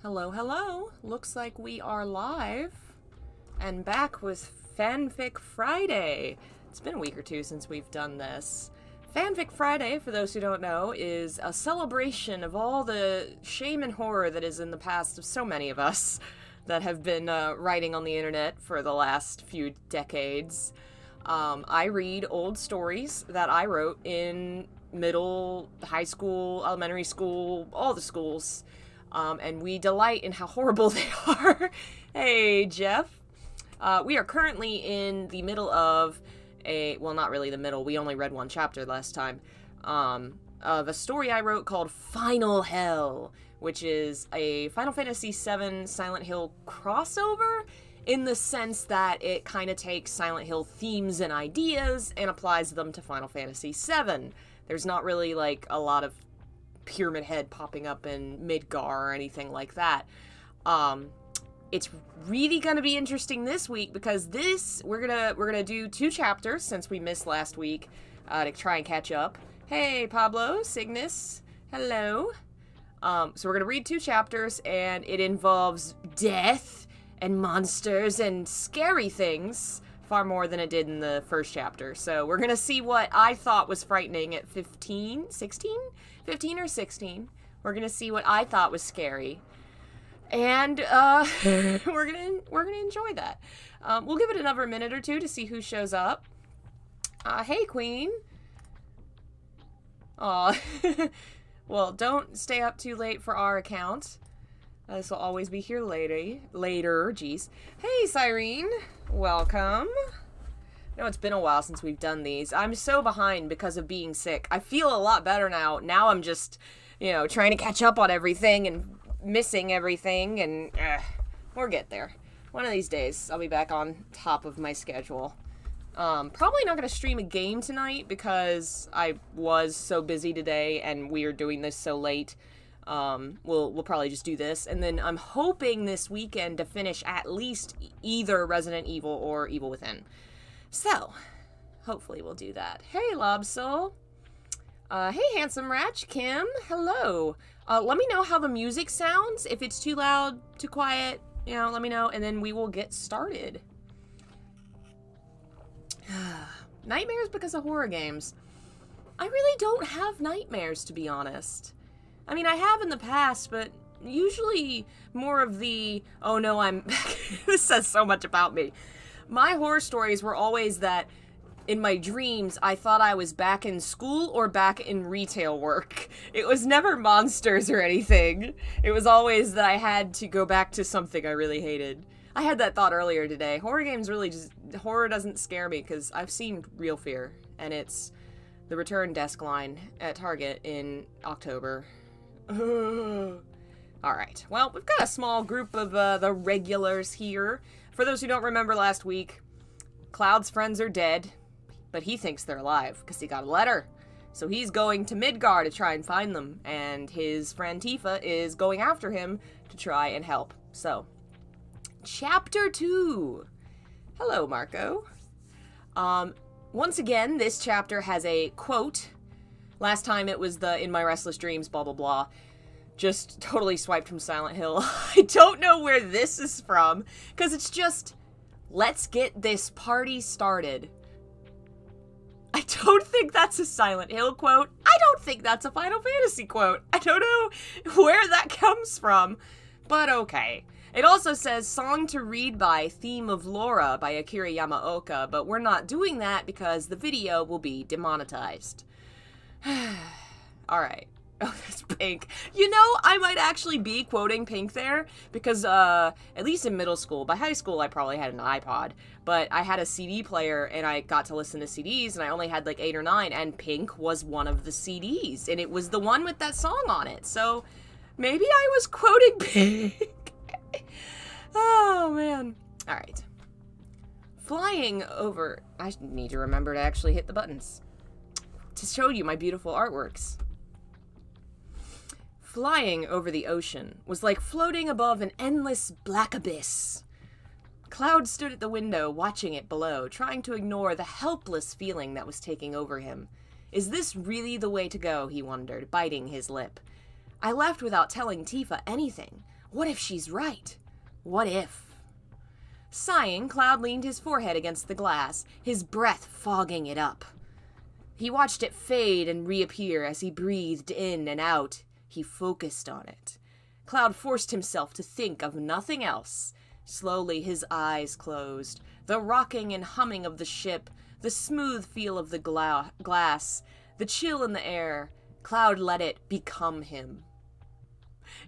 Hello, hello. Looks like we are live and back with Fanfic Friday. It's been a week or two since we've done this. Fanfic Friday, for those who don't know, is a celebration of all the shame and horror that is in the past of so many of us that have been writing on the internet for the last few decades. I read old stories that I wrote in middle, high school, elementary school, all the schools. And we delight in how horrible they are. Hey, Jeff. We are currently in the middle of well, not really the middle, we only read one chapter last time, of a story I wrote called Final Hell, which is a Final Fantasy VII Silent Hill crossover, in the sense that it kind of takes Silent Hill themes and ideas and applies them to Final Fantasy VII. There's not really, like, a lot of Pyramid Head popping up in Midgar or anything like that. It's really gonna be interesting this week because we're gonna do 2 chapters since we missed last week to try and catch up. Hey, Pablo, Cygnus, hello. So we're gonna read 2 chapters, and it involves death and monsters and scary things far more than it did in the first chapter. So we're gonna see what I thought was frightening at 15 or 16. We're gonna see what I thought was scary, and we're gonna enjoy that. We'll give it another minute or two to see who shows up. Hey, Queen. Aw. Well, don't stay up too late for our account. This will always be here later. Jeez. Hey, Cyrene. Welcome. I know it's been a while since we've done these. I'm so behind because of being sick. I feel a lot better now. Now I'm just, trying to catch up on everything and missing everything, and we'll get there. One of these days, I'll be back on top of my schedule. Probably not going to stream a game tonight because I was so busy today and we are doing this so late. We'll probably just do this, and then I'm hoping this weekend to finish at least either Resident Evil or Evil Within. So, hopefully we'll do that. Hey, Lobsoul. Hey, Handsome Ratch. Kim. Hello. Let me know how the music sounds. If it's too loud, too quiet, let me know, and then we will get started. Nightmares because of horror games. I really don't have nightmares, to be honest. I mean, I have in the past, but usually more of the, oh no, this says so much about me. My horror stories were always that in my dreams, I thought I was back in school or back in retail work. It was never monsters or anything. It was always that I had to go back to something I really hated. I had that thought earlier today. Horror doesn't scare me because I've seen Real Fear, and it's the return desk line at Target in October. Alright, well, we've got a small group of the regulars here. For those who don't remember last week, Cloud's friends are dead, but he thinks they're alive because he got a letter. So he's going to Midgar to try and find them, and his friend Tifa is going after him to try and help. So, Chapter 2. Hello, Marco. Once again, this chapter has a quote. Last time it was the "In my restless dreams, blah, blah, blah." Just totally swiped from Silent Hill. I don't know where this is from, because it's just, let's get this party started. I don't think that's a Silent Hill quote. I don't think that's a Final Fantasy quote. I don't know where that comes from, but okay. It also says, song to read by Theme of Laura by Akira Yamaoka, but we're not doing that because the video will be demonetized. Alright. Oh, that's Pink. I might actually be quoting Pink there, because, at least in middle school, by high school I probably had an iPod, but I had a CD player, and I got to listen to CDs, and I only had like 8 or 9, and Pink was one of the CDs, and it was the one with that song on it, so maybe I was quoting Pink. Oh, man. Alright. Flying over... I need to remember to actually hit the buttons to show you my beautiful artworks. Flying over the ocean was like floating above an endless black abyss. Cloud stood at the window, watching it below, trying to ignore the helpless feeling that was taking over him. Is this really the way to go, he wondered, biting his lip. I left without telling Tifa anything. What if she's right? What if? Sighing, Cloud leaned his forehead against the glass, his breath fogging it up. He watched it fade and reappear as he breathed in and out. He focused on it. Cloud forced himself to think of nothing else. Slowly his eyes closed. The rocking and humming of the ship, the smooth feel of the glass, the chill in the air. Cloud let it become him.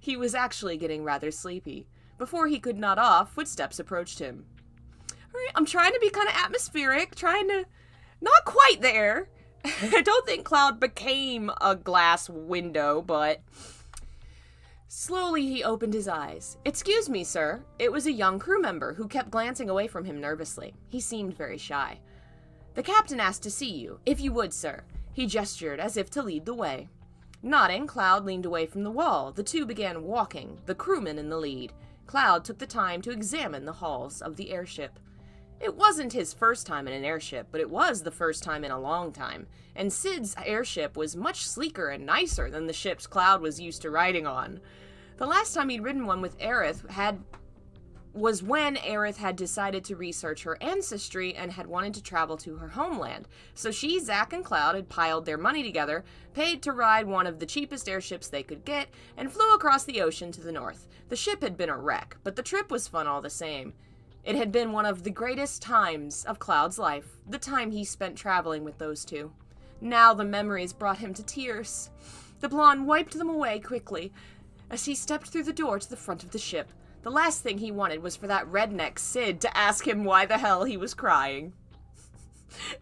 He was actually getting rather sleepy. Before he could nod off, footsteps approached him. All right, I'm trying to be kind of atmospheric, not quite there. I don't think Cloud became a glass window, but... Slowly he opened his eyes. "Excuse me, sir." It was a young crew member who kept glancing away from him nervously. He seemed very shy. "The captain asked to see you. If you would, sir." He gestured as if to lead the way. Nodding, Cloud leaned away from the wall. The two began walking, the crewman in the lead. Cloud took the time to examine the halls of the airship. It wasn't his first time in an airship, but it was the first time in a long time, and Sid's airship was much sleeker and nicer than the ships Cloud was used to riding on. The last time he'd ridden one with Aerith was when Aerith had decided to research her ancestry and had wanted to travel to her homeland. So she, Zack, and Cloud had piled their money together, paid to ride one of the cheapest airships they could get, and flew across the ocean to the north. The ship had been a wreck, but the trip was fun all the same. It had been one of the greatest times of Cloud's life, the time he spent traveling with those two. Now the memories brought him to tears. The blonde wiped them away quickly as he stepped through the door to the front of the ship. The last thing he wanted was for that redneck Sid to ask him why the hell he was crying.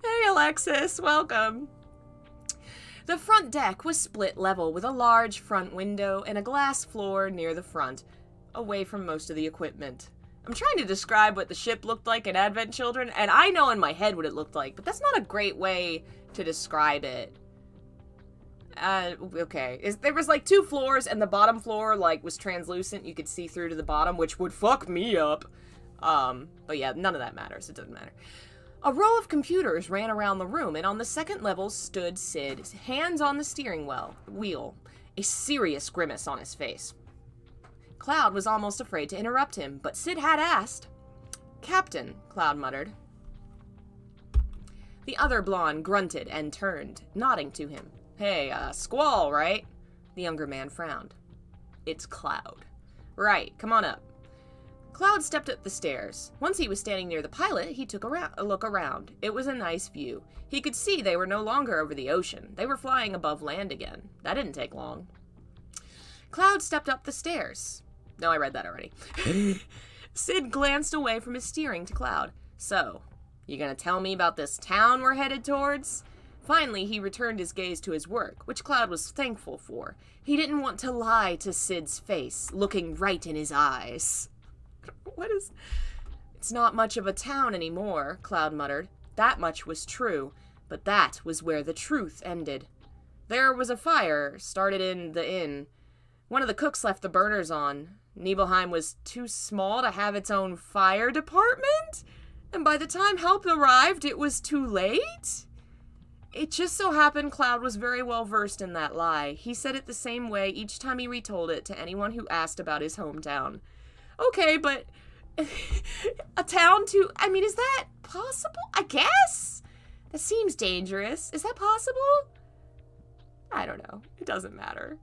Hey, Alexis, welcome. The front deck was split level with a large front window and a glass floor near the front, away from most of the equipment. I'm trying to describe what the ship looked like in Advent Children, and I know in my head what it looked like, but that's not a great way to describe it. Okay. There was, like, 2 floors, and the bottom floor, like, was translucent. You could see through to the bottom, which would fuck me up. But yeah, none of that matters. It doesn't matter. A row of computers ran around the room, and on the second level stood Sid, hands on the steering wheel, a serious grimace on his face. Cloud was almost afraid to interrupt him, but Sid had asked. "Captain," Cloud muttered. The other blonde grunted and turned, nodding to him. "Hey, Squall, right?" The younger man frowned. "It's Cloud." "Right, come on up." Cloud stepped up the stairs. Once he was standing near the pilot, he took a look around. It was a nice view. He could see they were no longer over the ocean. They were flying above land again. That didn't take long. Cloud stepped up the stairs. No, I read that already. Sid glanced away from his steering to Cloud. "So, you gonna tell me about this town we're headed towards?" Finally, he returned his gaze to his work, which Cloud was thankful for. He didn't want to lie to Sid's face, looking right in his eyes. It's not much of a town anymore, Cloud muttered. That much was true, but that was where the truth ended. There was a fire started in the inn. One of the cooks left the burners on. Nibelheim was too small to have its own fire department? And by the time help arrived, it was too late? It just so happened Cloud was very well versed in that lie. He said it the same way each time he retold it to anyone who asked about his hometown. Okay, but a town too... I mean, is that possible? I guess? That seems dangerous. Is that possible? I don't know. It doesn't matter.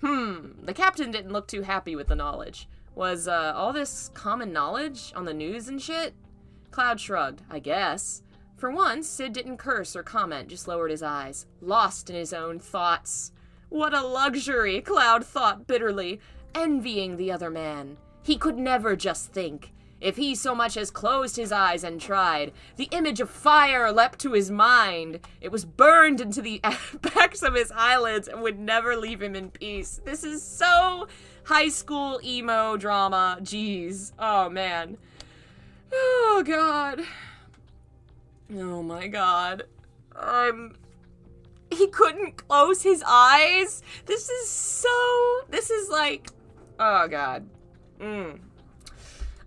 The captain didn't look too happy with the knowledge. Was, all this common knowledge on the news and shit? Cloud shrugged. I guess. For once, Sid didn't curse or comment, just lowered his eyes, lost in his own thoughts. What a luxury, Cloud thought bitterly, envying the other man. He could never just think. If he so much as closed his eyes and tried, the image of fire leapt to his mind. It was burned into the backs of his eyelids and would never leave him in peace. This is so high school emo drama. Jeez. Oh, man. Oh, God. Oh, my God. He couldn't close his eyes? This is like... Oh, God.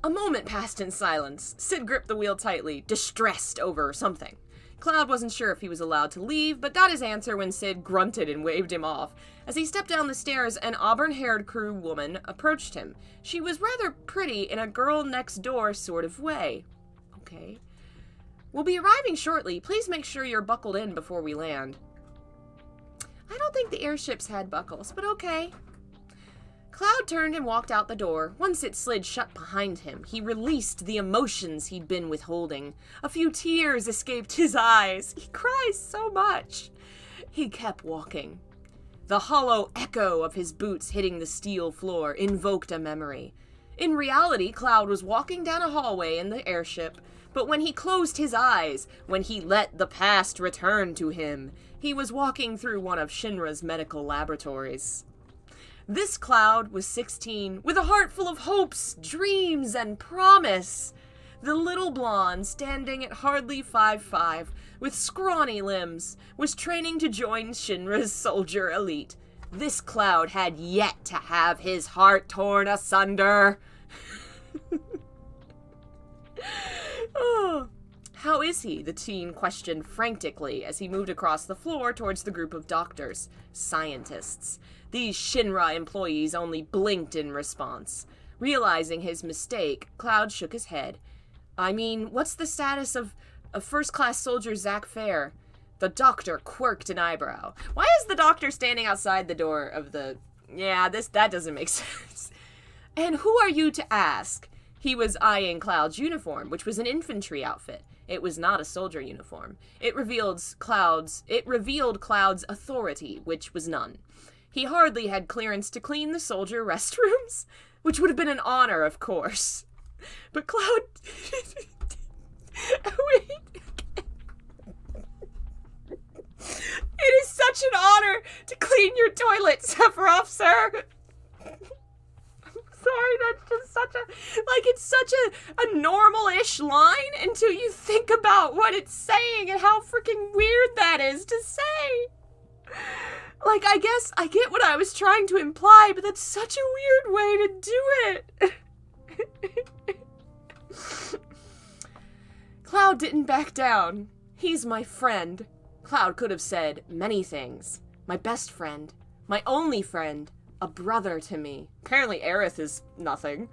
A moment passed in silence. Sid gripped the wheel tightly, distressed over something. Cloud wasn't sure if he was allowed to leave, but got his answer when Sid grunted and waved him off. As he stepped down the stairs, an auburn-haired crew woman approached him. She was rather pretty in a girl-next-door sort of way. Okay. We'll be arriving shortly. Please make sure you're buckled in before we land. I don't think the airships had buckles, but okay. Cloud turned and walked out the door. Once it slid shut behind him, he released the emotions he'd been withholding. A few tears escaped his eyes. He cries so much. He kept walking. The hollow echo of his boots hitting the steel floor invoked a memory. In reality, Cloud was walking down a hallway in the airship, but when he closed his eyes, when he let the past return to him, he was walking through one of Shinra's medical laboratories. This Cloud was 16, with a heart full of hopes, dreams, and promise. The little blonde, standing at hardly 5'5", with scrawny limbs, was training to join Shinra's soldier elite. This Cloud had yet to have his heart torn asunder. Oh. How is he? The teen questioned frantically as he moved across the floor towards the group of doctors, scientists. These Shinra employees only blinked in response. Realizing his mistake, Cloud shook his head. I mean, what's the status of first-class soldier Zack Fair? The doctor quirked an eyebrow. Why is the doctor standing outside the door of the... Yeah, that doesn't make sense. And who are you to ask? He was eyeing Cloud's uniform, which was an infantry outfit. It was not a soldier uniform. It revealed Cloud's authority, which was none. He hardly had clearance to clean the soldier restrooms, which would have been an honor, of course. But Cloud... Wait. It is such an honor to clean your toilet, Sephiroth, sir. Sorry, that's just such a, it's such a normal-ish line until you think about what it's saying and how freaking weird that is to say. I guess I get what I was trying to imply, but that's such a weird way to do it. Cloud didn't back down. He's my friend. Cloud could have said many things. My best friend. My only friend. A brother to me. Apparently Aerith is nothing.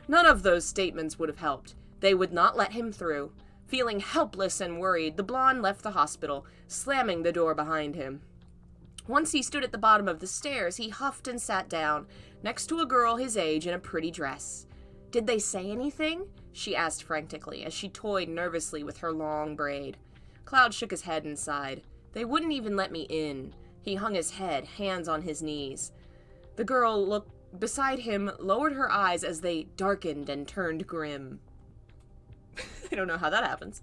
None of those statements would have helped. They would not let him through. Feeling helpless and worried, the blonde left the hospital, slamming the door behind him. Once he stood at the bottom of the stairs, he huffed and sat down, next to a girl his age in a pretty dress. Did they say anything? She asked frantically, as she toyed nervously with her long braid. Cloud shook his head and sighed. They wouldn't even let me in. He hung his head, hands on his knees. The girl beside him lowered her eyes as they darkened and turned grim. I don't know how that happens.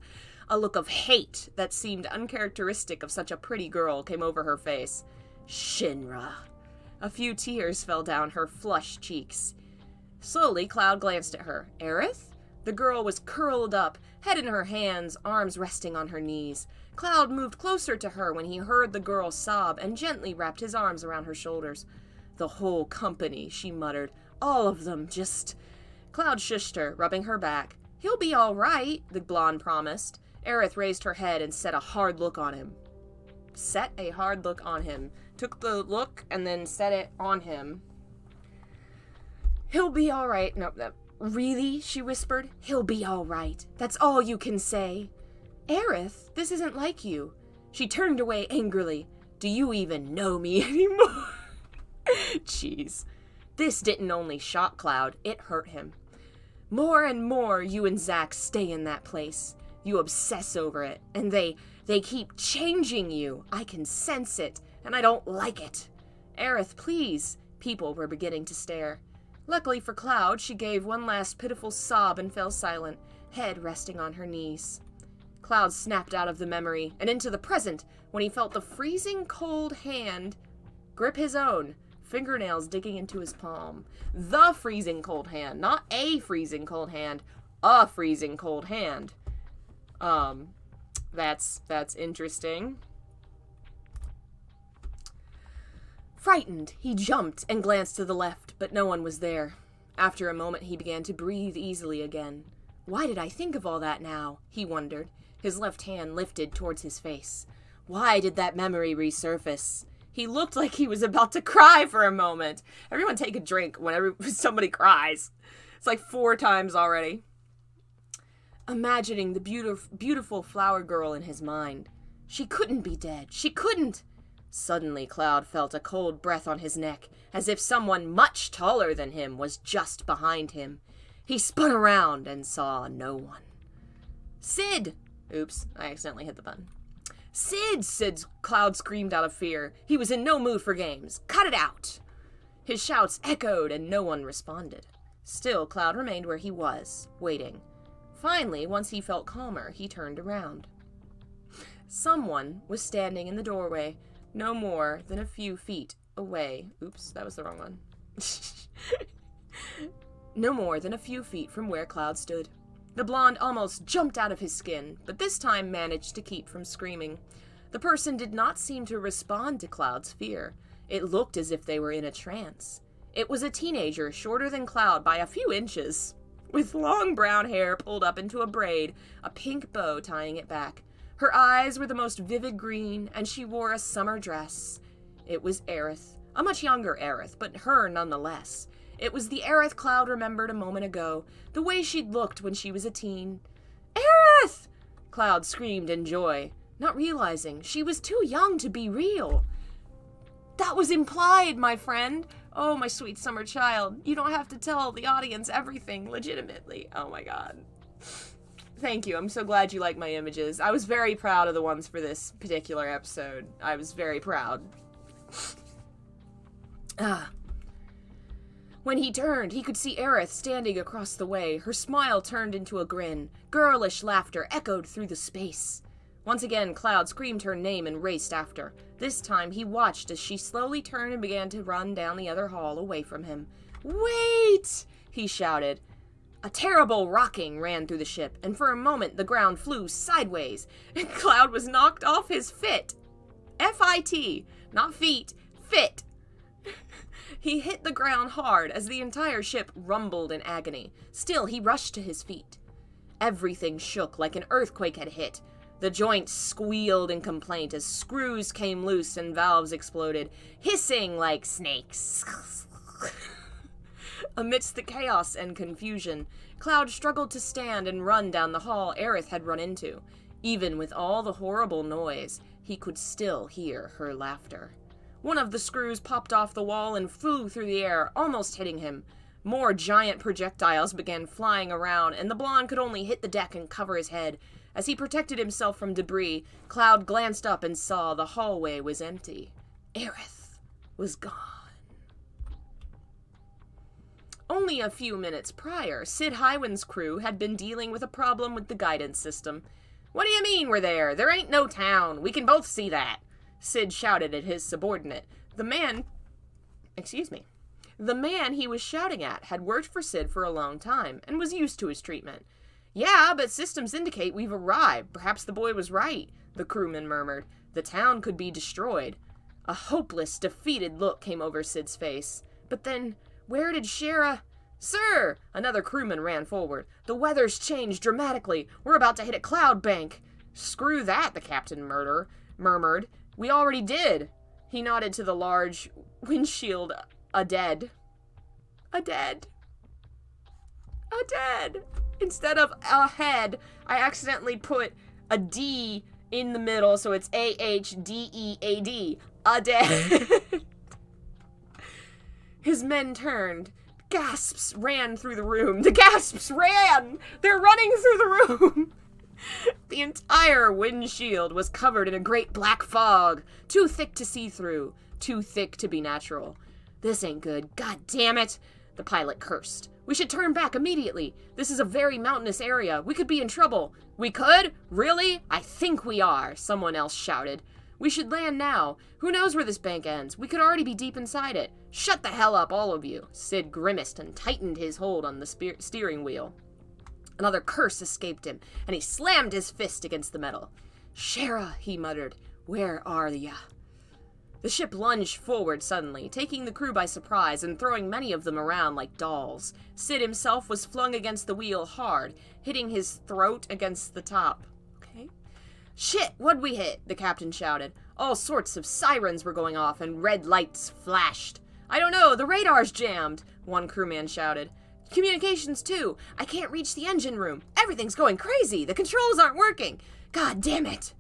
A look of hate that seemed uncharacteristic of such a pretty girl came over her face. Shinra. A few tears fell down her flushed cheeks. Slowly, Cloud glanced at her. Aerith? The girl was curled up, head in her hands, arms resting on her knees. Cloud moved closer to her when he heard the girl sob and gently wrapped his arms around her shoulders. The whole company, she muttered. All of them, just... Cloud shushed her, rubbing her back. He'll be all right, the blonde promised. Aerith raised her head and set a hard look on him. Set a hard look on him. Took the look and then set it on him. He'll be all right. No, really? She whispered. He'll be all right. That's all you can say. Aerith, this isn't like you. She turned away angrily. Do you even know me anymore? Jeez. This didn't only shock Cloud, it hurt him. More and more you and Zack stay in that place. You obsess over it, and they keep changing you. I can sense it, and I don't like it. Aerith, please. People were beginning to stare. Luckily for Cloud, she gave one last pitiful sob and fell silent, head resting on her knees. Cloud snapped out of the memory and into the present when he felt the freezing cold hand grip his own, fingernails digging into his palm. The freezing cold hand, not a freezing cold hand, a freezing cold hand. That's interesting. Frightened, he jumped and glanced to the left, but no one was there. After a moment, he began to breathe easily again. Why did I think of all that now? He wondered. His left hand lifted towards his face. Why did that memory resurface? He looked like he was about to cry for a moment. Everyone take a drink whenever somebody cries. It's like 4 times already. Imagining the beautiful flower girl in his mind. She couldn't be dead. She couldn't. Suddenly, Cloud felt a cold breath on his neck, as if someone much taller than him was just behind him. He spun around and saw no one. Sid! Oops, I accidentally hit the button. Sid! Cloud screamed out of fear. He was in no mood for games. Cut it out! His shouts echoed and no one responded. Still, Cloud remained where he was, waiting. Finally, once he felt calmer, he turned around. Someone was standing in the doorway, no more than a few feet away. Oops, that was the wrong one. No more than a few feet from where Cloud stood. The blonde almost jumped out of his skin, but this time managed to keep from screaming. The person did not seem to respond to Cloud's fear. It looked as if they were in a trance. It was a teenager shorter than Cloud by a few inches, with long brown hair pulled up into a braid, a pink bow tying it back. Her eyes were the most vivid green, and she wore a summer dress. It was Aerith, a much younger Aerith, but her nonetheless. It was the Aerith Cloud remembered a moment ago, the way she'd looked when she was a teen. Aerith! Cloud screamed in joy, not realizing she was too young to be real. That was implied, my friend. Oh, my sweet summer child. You don't have to tell the audience everything legitimately. Oh my god. Thank you. I'm so glad you like my images. I was very proud of the ones for this particular episode. I was very proud. When he turned, he could see Aerith standing across the way. Her smile turned into a grin. Girlish laughter echoed through the space. Once again, Cloud screamed her name and raced after. This time, he watched as she slowly turned and began to run down the other hall away from him. Wait! He shouted. A terrible rocking ran through the ship, and for a moment the ground flew sideways, and Cloud was knocked off his fit. F-I-T, not feet, fit. He hit the ground hard as the entire ship rumbled in agony. Still, he rushed to his feet. Everything shook like an earthquake had hit. The joints squealed in complaint as screws came loose and valves exploded, hissing like snakes. Amidst the chaos and confusion, Cloud struggled to stand and run down the hall Aerith had run into. Even with all the horrible noise, he could still hear her laughter. One of the screws popped off the wall and flew through the air, almost hitting him. More giant projectiles began flying around, and the blonde could only hit the deck and cover his head. As he protected himself from debris, Cloud glanced up and saw the hallway was empty. Aerith was gone. Only a few minutes prior, Sid Highwind's crew had been dealing with a problem with the guidance system. What do you mean we're there? There ain't no town. We can both see that. Sid shouted at his subordinate. The man he was shouting at had worked for Sid for a long time and was used to his treatment. Yeah, but systems indicate we've arrived. Perhaps the boy was right, the crewman murmured. The town could be destroyed. A hopeless, defeated look came over Sid's face. But then, where did Shara... Sir! Another crewman ran forward. The weather's changed dramatically. We're about to hit a cloud bank. Screw that, the captain murmured. We already did. He nodded to the large windshield. A-dead. Instead of ahead, I accidentally put a D in the middle, so it's A-H-D-E-A-D. A-dead. His men turned. Gasps ran through the room. The gasps ran! They're running through the room! The entire windshield was covered in a great black fog, too thick to see through, too thick to be natural. This ain't good. God damn it! The pilot cursed. We should turn back immediately. This is a very mountainous area. We could be in trouble. We could? Really? I think we are, someone else shouted. We should land now. Who knows where this bank ends? We could already be deep inside it. Shut the hell up, all of you. Sid grimaced and tightened his hold on the steering wheel. Another curse escaped him, and he slammed his fist against the metal. Shara, he muttered. Where are ya? The ship lunged forward suddenly, taking the crew by surprise and throwing many of them around like dolls. Sid himself was flung against the wheel hard, hitting his throat against the top. Okay. "Shit, what'd we hit?" the captain shouted. All sorts of sirens were going off and red lights flashed. "I don't know, the radar's jammed," one crewman shouted. "Communications too. I can't reach the engine room. Everything's going crazy. The controls aren't working. God damn it."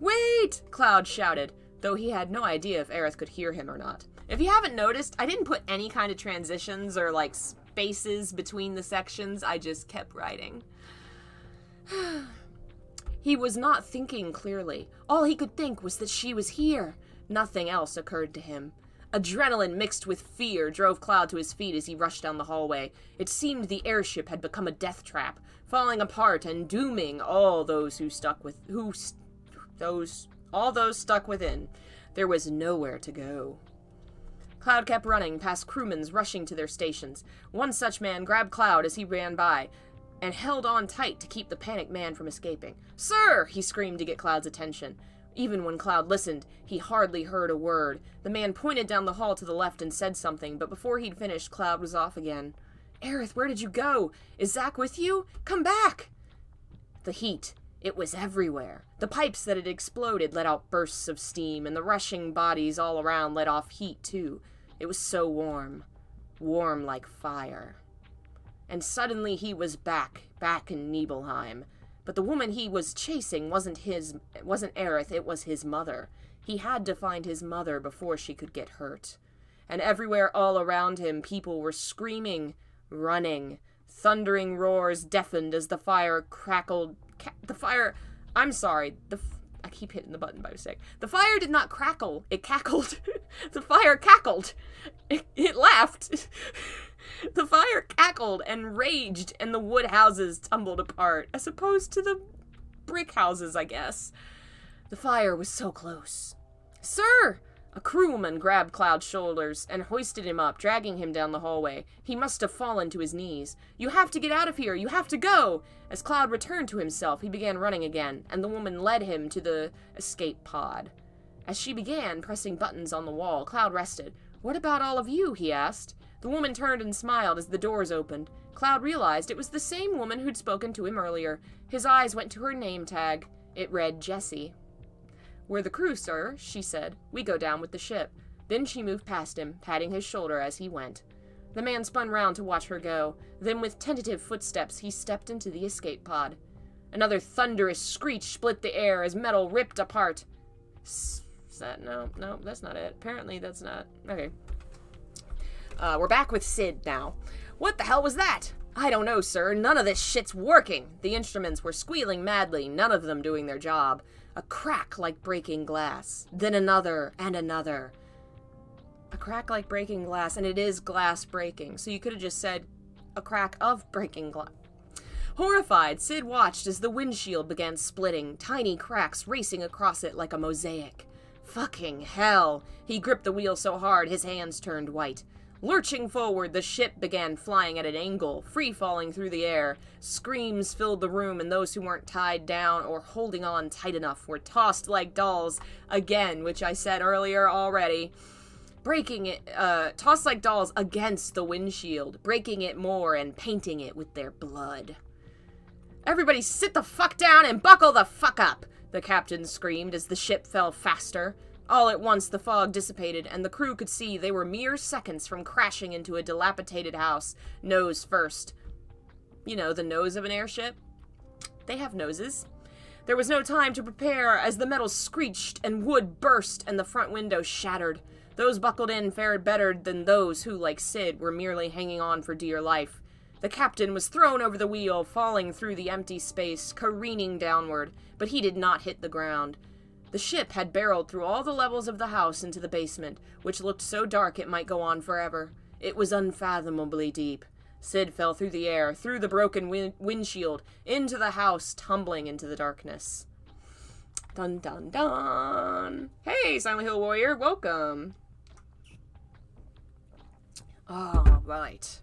"Wait!" Cloud shouted, though he had no idea if Aerith could hear him or not. If you haven't noticed, I didn't put any kind of transitions or, spaces between the sections. I just kept writing. He was not thinking clearly. All he could think was that she was here. Nothing else occurred to him. Adrenaline mixed with fear drove Cloud to his feet as he rushed down the hallway. It seemed the airship had become a death trap, falling apart and dooming all those stuck within. There was nowhere to go. Cloud kept running past crewmen rushing to their stations. One such man grabbed Cloud as he ran by and held on tight to keep the panicked man from escaping. "Sir!" he screamed to get Cloud's attention. Even when Cloud listened, he hardly heard a word. The man pointed down the hall to the left and said something, but before he'd finished, Cloud was off again. "Aerith, where did you go? Is Zack with you? Come back!" The heat. It was everywhere. The pipes that had exploded let out bursts of steam, and the rushing bodies all around let off heat, too. It was so warm. Warm like fire. And suddenly he was back in Nibelheim. But the woman he was chasing wasn't Aerith, it was his mother. He had to find his mother before she could get hurt. And everywhere all around him, people were screaming, running. Thundering roars deafened as the fire crackled. I keep hitting the button by mistake. The fire did not crackle, it cackled. The fire cackled. It laughed. The fire cackled and raged, and the wood houses tumbled apart, as opposed to the brick houses, I guess. The fire was so close. "Sir!" A crewwoman grabbed Cloud's shoulders and hoisted him up, dragging him down the hallway. He must have fallen to his knees. "You have to get out of here! You have to go!" As Cloud returned to himself, he began running again, and the woman led him to the escape pod. As she began pressing buttons on the wall, Cloud rested. "What about all of you?" he asked. The woman turned and smiled as the doors opened. Cloud realized it was the same woman who'd spoken to him earlier. His eyes went to her name tag. It read Jessie. "We're the crew, sir," she said. "We go down with the ship." Then she moved past him, patting his shoulder as he went. The man spun round to watch her go. Then with tentative footsteps, he stepped into the escape pod. Another thunderous screech split the air as metal ripped apart. No, that's not it. Apparently that's not. Okay. We're back with Sid now. "What the hell was that?" "I don't know, sir. None of this shit's working." The instruments were squealing madly, none of them doing their job. A crack like breaking glass. Then another and another. A crack like breaking glass, and it is glass breaking, so you could have just said a crack of breaking glass. Horrified, Sid watched as the windshield began splitting, tiny cracks racing across it like a mosaic. Fucking hell! He gripped the wheel so hard his hands turned white. Lurching forward, the ship began flying at an angle, free-falling through the air. Screams filled the room, and those who weren't tied down or holding on tight enough were tossed like dolls, again, which I said earlier already. Tossed like dolls against the windshield, breaking it more and painting it with their blood. "Everybody sit the fuck down and buckle the fuck up!" the captain screamed as the ship fell faster. All at once the fog dissipated, and the crew could see they were mere seconds from crashing into a dilapidated house, nose first. You know, the nose of an airship? They have noses. There was no time to prepare as the metal screeched and wood burst and the front window shattered. Those buckled in fared better than those who, like Sid, were merely hanging on for dear life. The captain was thrown over the wheel, falling through the empty space, careening downward, but he did not hit the ground. The ship had barreled through all the levels of the house into the basement, which looked so dark it might go on forever. It was unfathomably deep. Sid fell through the air, through the broken windshield, into the house, tumbling into the darkness. Dun dun dun! Hey, Silent Hill Warrior, welcome! All right.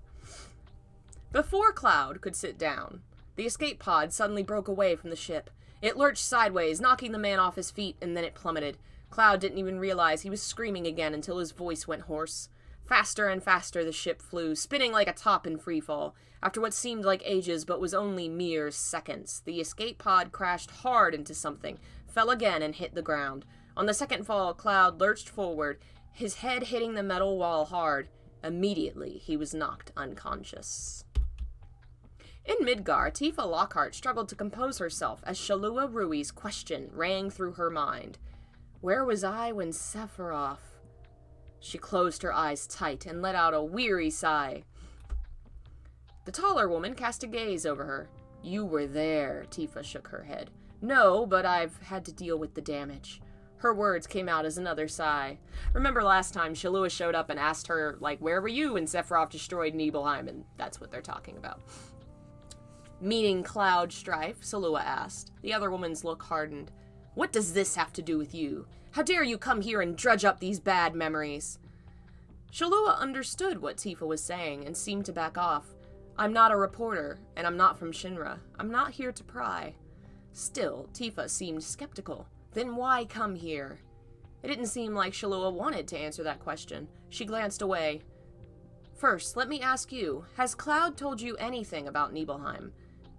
Before Cloud could sit down, the escape pod suddenly broke away from the ship. It lurched sideways, knocking the man off his feet, and then it plummeted. Cloud didn't even realize he was screaming again until his voice went hoarse. Faster and faster the ship flew, spinning like a top in freefall. After what seemed like ages but was only mere seconds, the escape pod crashed hard into something, fell again and hit the ground. On the second fall, Cloud lurched forward, his head hitting the metal wall hard. Immediately, he was knocked unconscious. In Midgar, Tifa Lockhart struggled to compose herself as Shalua Rui's question rang through her mind. Where was I when Sephiroth... She closed her eyes tight and let out a weary sigh. The taller woman cast a gaze over her. You were there, Tifa shook her head. No, but I've had to deal with the damage. Her words came out as another sigh. Remember last time Shalua showed up and asked her, where were you when Sephiroth destroyed Nibelheim? And that's what they're talking about. Meaning Cloud Strife, Shalua asked. The other woman's look hardened. What does this have to do with you? How dare you come here and drudge up these bad memories? Shalua understood what Tifa was saying and seemed to back off. I'm not a reporter, and I'm not from Shinra. I'm not here to pry. Still, Tifa seemed skeptical. Then why come here? It didn't seem like Shalua wanted to answer that question. She glanced away. First, let me ask you, has Cloud told you anything about Nibelheim?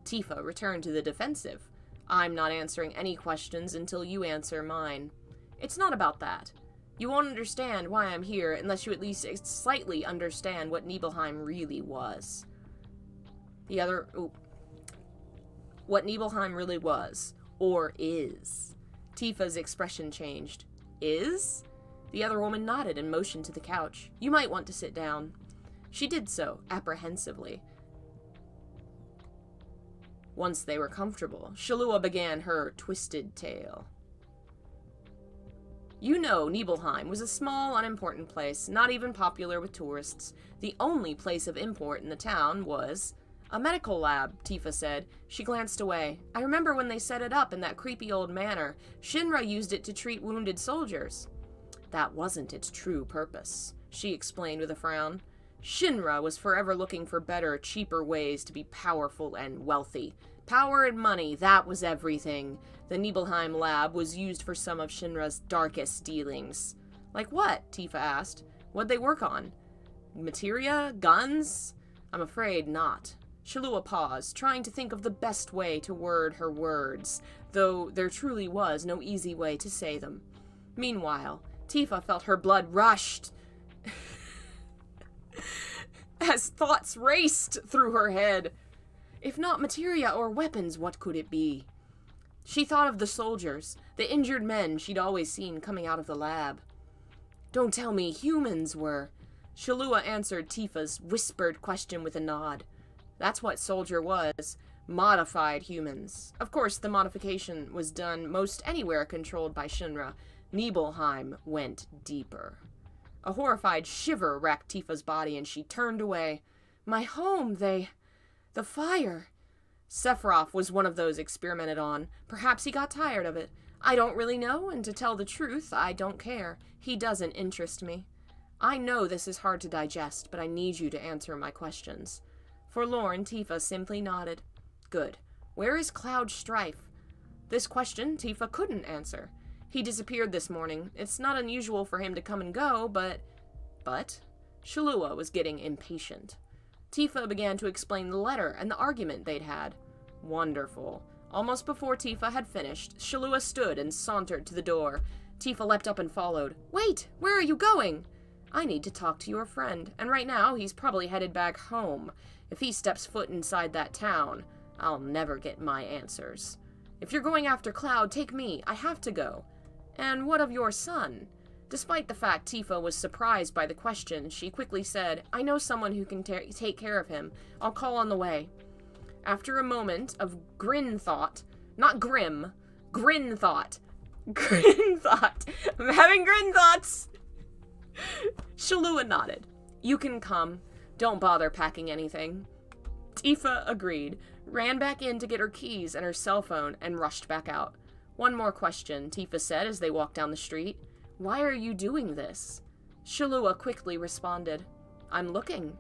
Tifa returned to the defensive. I'm not answering any questions until you answer mine. It's not about that. You won't understand why I'm here unless you at least slightly understand what Nibelheim really was. What Nibelheim really was, or is. Tifa's expression changed. Is? The other woman nodded and motioned to the couch. You might want to sit down. She did so, apprehensively. Once they were comfortable, Shalua began her twisted tale. You know, Nibelheim was a small, unimportant place, not even popular with tourists. The only place of import in the town was... A medical lab, Tifa said. She glanced away. I remember when they set it up in that creepy old manor. Shinra used it to treat wounded soldiers. That wasn't its true purpose, she explained with a frown. Shinra was forever looking for better, cheaper ways to be powerful and wealthy. Power and money, that was everything. The Nibelheim lab was used for some of Shinra's darkest dealings. Like what? Tifa asked. What'd they work on? Materia? Guns? I'm afraid not. Shalua paused, trying to think of the best way to word her words, though there truly was no easy way to say them. Meanwhile, Tifa felt her blood rushed as thoughts raced through her head. If not materia or weapons, what could it be? She thought of the soldiers, the injured men she'd always seen coming out of the lab. Don't tell me humans were. Shalua answered Tifa's whispered question with a nod. That's what soldier was. Modified humans. Of course, the modification was done most anywhere controlled by Shinra. Nibelheim went deeper. A horrified shiver racked Tifa's body and she turned away. My home, the fire. Sephiroth was one of those experimented on. Perhaps he got tired of it. I don't really know, and to tell the truth, I don't care. He doesn't interest me. I know this is hard to digest, but I need you to answer my questions. Forlorn, Tifa simply nodded. Good. Where is Cloud Strife? This question Tifa couldn't answer. He disappeared this morning. It's not unusual for him to come and go, but... Shalua was getting impatient. Tifa began to explain the letter and the argument they'd had. Wonderful. Almost before Tifa had finished, Shalua stood and sauntered to the door. Tifa leapt up and followed. Wait! Where are you going? I need to talk to your friend, and right now he's probably headed back home. If he steps foot inside that town, I'll never get my answers. If you're going after Cloud, take me. I have to go. And what of your son? Despite the fact Tifa was surprised by the question, she quickly said, I know someone who can take care of him. I'll call on the way. After a moment of grin thought, not grim, grin thought. Grin thought. I'm having grin thoughts. Shalua nodded. You can come. Don't bother packing anything. Tifa agreed, ran back in to get her keys and her cell phone, and rushed back out. One more question, Tifa said as they walked down the street. Why are you doing this? Shalua quickly responded. I'm looking.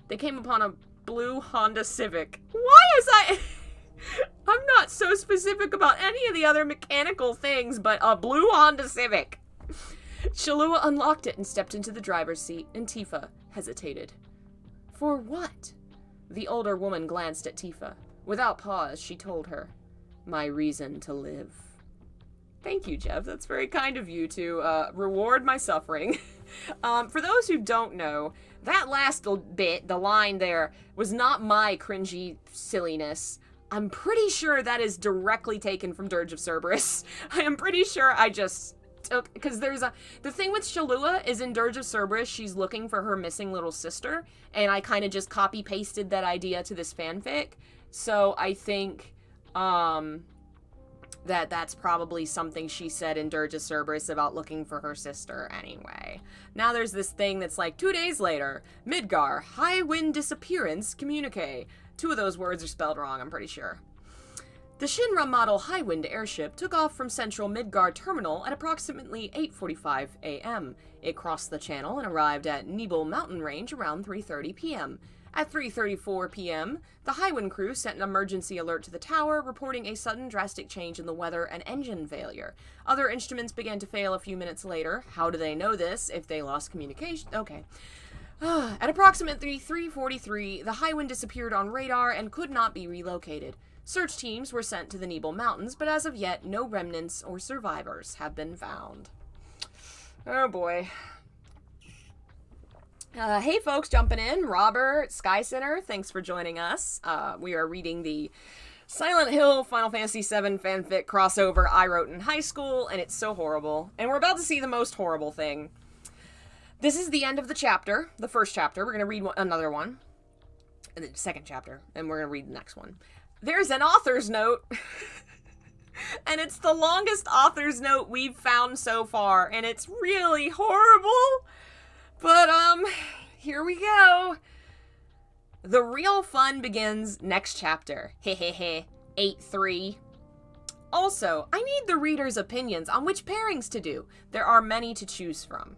They came upon a blue Honda Civic. Why is I'm not so specific about any of the other mechanical things, but a blue Honda Civic. Shalua unlocked it and stepped into the driver's seat, and Tifa hesitated. For what? The older woman glanced at Tifa. Without pause, she told her, my reason to live. Thank you, Jeff. That's very kind of you to reward my suffering. For those who don't know, that last bit, the line there, was not my cringy silliness. I'm pretty sure that is directly taken from Dirge of Cerberus. I am pretty sure I just took... Because the thing with Shalua is in Dirge of Cerberus, she's looking for her missing little sister, and I kind of just copy-pasted that idea to this fanfic. So I think... that's probably something she said in Dirge of Cerberus about looking for her sister anyway. Now there's this thing that's like, 2 days later, Midgar, high wind disappearance communique. 2 of those words are spelled wrong, I'm pretty sure. The Shinra model high wind airship took off from central Midgar terminal at approximately 8:45 a.m. It crossed the channel and arrived at Nebel mountain range around 3:30 p.m. At 3:34 p.m., the Highwind crew sent an emergency alert to the tower, reporting a sudden drastic change in the weather and engine failure. Other instruments began to fail a few minutes later. How do they know this if they lost communication? Okay. At approximately 3:43, the Highwind disappeared on radar and could not be relocated. Search teams were sent to the Nebel Mountains, but as of yet, no remnants or survivors have been found. Oh boy. Hey folks, jumping in. Robert, Sky Center, thanks for joining us. We are reading the Silent Hill Final Fantasy VII fanfic crossover I wrote in high school, and it's so horrible. And we're about to see the most horrible thing. This is the end of the chapter, the first chapter. We're going to read another one, and the second chapter, and we're going to read the next one. There's an author's note, and it's the longest author's note we've found so far, and it's really horrible. But, here we go. The real fun begins next chapter. Hehehe. 8-3. Also, I need the reader's opinions on which pairings to do. There are many to choose from.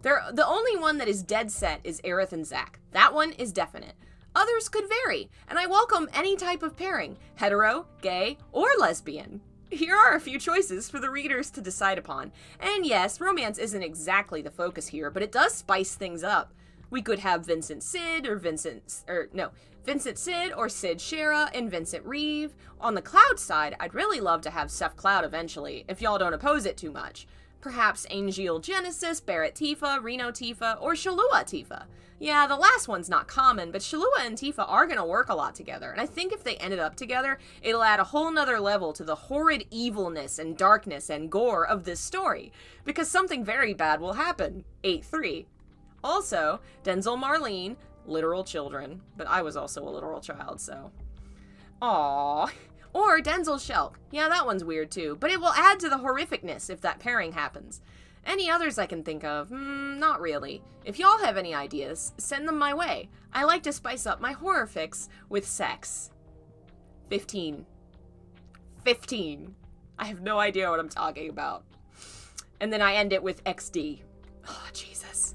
The only one that is dead set is Aerith and Zack. That one is definite. Others could vary, and I welcome any type of pairing, hetero, gay, or lesbian. Here are a few choices for the readers to decide upon. And yes, romance isn't exactly the focus here, but it does spice things up. We could have Vincent Sid or Sid Shara and Vincent Reeve. On the Cloud side, I'd really love to have Seph Cloud eventually, if y'all don't oppose it too much. Perhaps Angel Genesis, Barrett Tifa, Reno Tifa, or Shalua Tifa. Yeah, the last one's not common, but Shalua and Tifa are gonna work a lot together, and I think if they ended up together, it'll add a whole nother level to the horrid evilness and darkness and gore of this story, because something very bad will happen. 8-3. Also, Denzel Marlene, literal children, but I was also a literal child, so... Aww. Or Denzel Shelk. Yeah, that one's weird too, but it will add to the horrificness if that pairing happens. Any others I can think of? Not really. If y'all have any ideas, send them my way. I like to spice up my horror fix with sex. 15. 15. I have no idea what I'm talking about. And then I end it with XD. Oh, Jesus.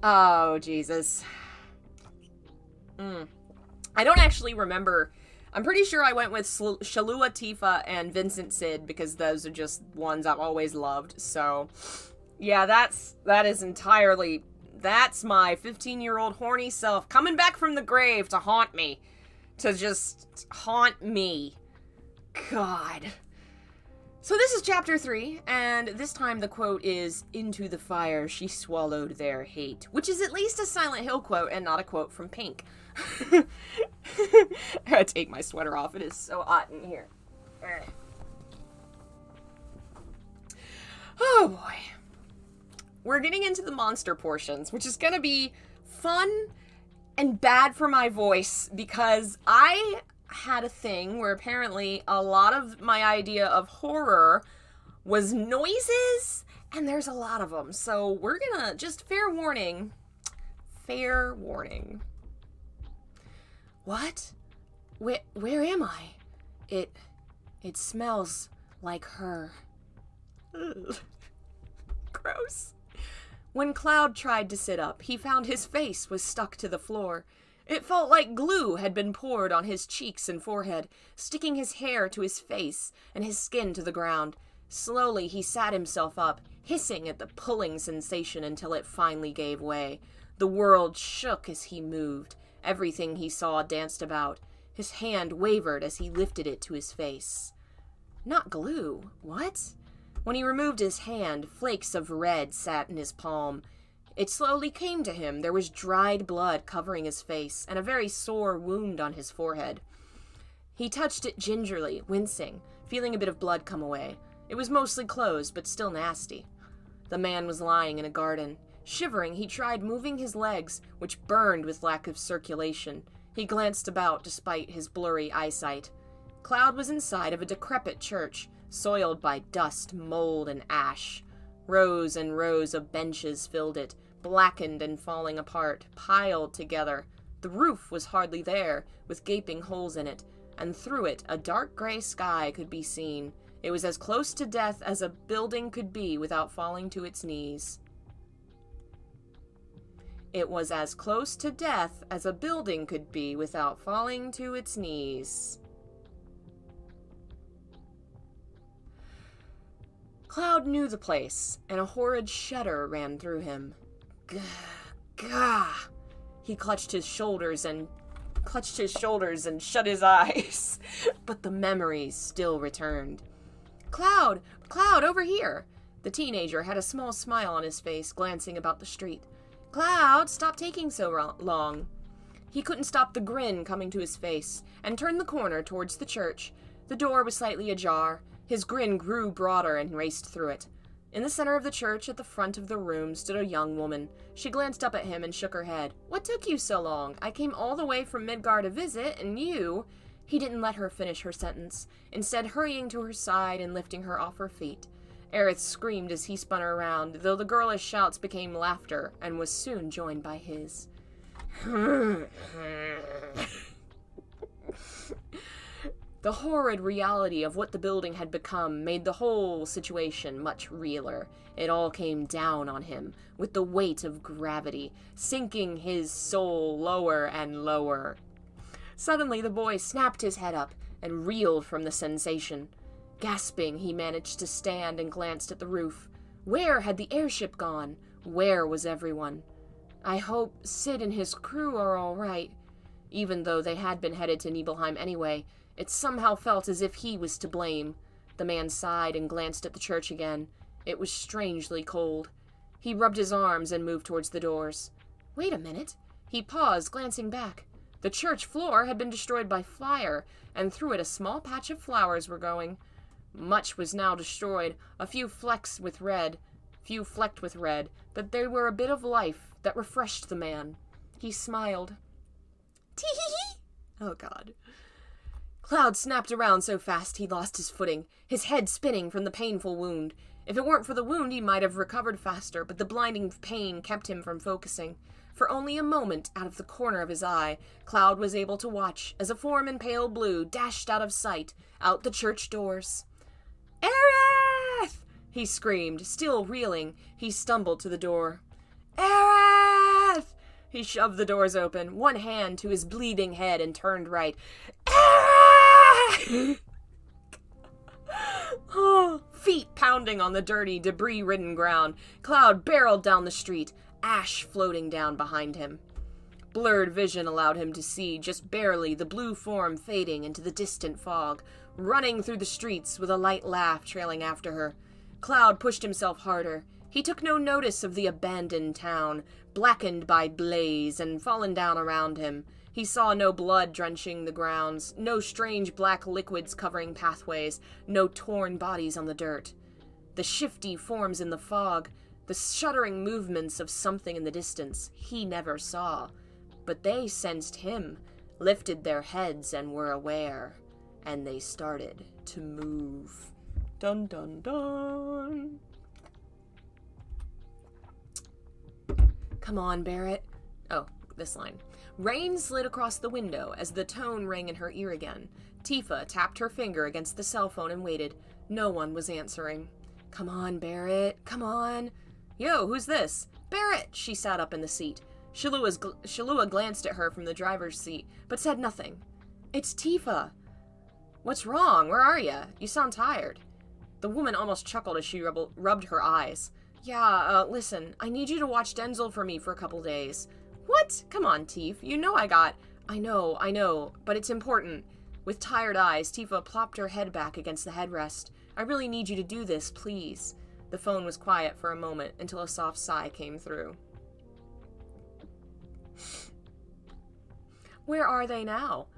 Oh, Jesus. I don't actually remember. I'm pretty sure I went with Shalua Tifa and Vincent Sid because those are just ones I've always loved. So, yeah, that's my 15-year-old horny self coming back from the grave to haunt me. To just haunt me. God. So this is chapter 3, and this time the quote is, "Into the fire she swallowed their hate," which is at least a Silent Hill quote and not a quote from Pink. I gotta take my sweater off. It is so hot in here. Oh boy. We're getting into the monster portions, which is gonna be fun and bad for my voice because I had a thing where apparently a lot of my idea of horror was noises, and there's a lot of them. So we're gonna, just fair warning. What? Where am I? It smells like her. Ugh. Gross. When Cloud tried to sit up, he found his face was stuck to the floor. It felt like glue had been poured on his cheeks and forehead, sticking his hair to his face and his skin to the ground. Slowly, he sat himself up, hissing at the pulling sensation until it finally gave way. The world shook as he moved. Everything he saw danced about. His hand wavered as he lifted it to his face. Not glue. What? When he removed his hand, flakes of red sat in his palm. It slowly came to him. There was dried blood covering his face and a very sore wound on his forehead. He touched it gingerly, wincing, feeling a bit of blood come away. It was mostly closed, but still nasty. The man was lying in a garden. Shivering, he tried moving his legs, which burned with lack of circulation. He glanced about despite his blurry eyesight. Cloud was inside of a decrepit church, soiled by dust, mold, and ash. Rows and rows of benches filled it, blackened and falling apart, piled together. The roof was hardly there, with gaping holes in it, and through it a dark gray sky could be seen. It was as close to death as a building could be without falling to its knees. It was as close to death as a building could be without falling to its knees. Cloud knew the place, and a horrid shudder ran through him. Gah, gah! He clutched his shoulders and shut his eyes. But the memories still returned. Cloud! Cloud, over here! The teenager had a small smile on his face, glancing about the street. Cloud, stop taking so long. He couldn't stop the grin coming to his face, and turned the corner towards the church. The door was slightly ajar. His grin grew broader and raced through it. In the center of the church, at the front of the room, stood a young woman. She glanced up at him and shook her head. What took you so long? I came all the way from Midgar to visit, and you... He didn't let her finish her sentence, instead hurrying to her side and lifting her off her feet. Aerith screamed as he spun her around, though the girlish shouts became laughter, and was soon joined by his. The horrid reality of what the building had become made the whole situation much realer. It all came down on him, with the weight of gravity, sinking his soul lower and lower. Suddenly the boy snapped his head up and reeled from the sensation. Gasping, he managed to stand and glanced at the roof. Where had the airship gone? Where was everyone? I hope Sid and his crew are all right. Even though they had been headed to Nibelheim anyway, it somehow felt as if he was to blame. The man sighed and glanced at the church again. It was strangely cold. He rubbed his arms and moved towards the doors. Wait a minute. He paused, glancing back. The church floor had been destroyed by fire, and through it a small patch of flowers were growing. Much was now destroyed, a few flecked with red, but they were a bit of life that refreshed the man. He smiled. Tee-hee-hee! Oh, God. Cloud snapped around so fast he lost his footing, his head spinning from the painful wound. If it weren't for the wound, he might have recovered faster, but the blinding pain kept him from focusing. For only a moment, out of the corner of his eye, Cloud was able to watch as a form in pale blue dashed out of sight, out the church doors. Aerith! He screamed, still reeling. He stumbled to the door. Aerith! He shoved the doors open, one hand to his bleeding head, and turned right. Aerith! Oh, feet pounding on the dirty, debris-ridden ground. Cloud barreled down the street, ash floating down behind him. Blurred vision allowed him to see, just barely, the blue form fading into the distant fog, running through the streets with a light laugh trailing after her. Cloud pushed himself harder. He took no notice of the abandoned town, blackened by blaze and fallen down around him. He saw no blood drenching the grounds, no strange black liquids covering pathways, no torn bodies on the dirt. The shifty forms in the fog, the shuddering movements of something in the distance, he never saw. But they sensed him, lifted their heads and were aware. And they started to move. Dun dun dun. Come on, Barrett. Oh, this line. Rain slid across the window as the tone rang in her ear again. Tifa tapped her finger against the cell phone and waited. No one was answering. Come on, Barrett. Come on. Yo, who's this? Barrett! She sat up in the seat. Shalua glanced at her from the driver's seat, but said nothing. It's Tifa. What's wrong? Where are you? You sound tired. The woman almost chuckled as she rubbed her eyes. Yeah, listen, I need you to watch Denzel for me for a couple days. What? Come on, Tifa. You know I know, but it's important. With tired eyes, Tifa plopped her head back against the headrest. I really need you to do this, please. The phone was quiet for a moment until a soft sigh came through. Where are they now?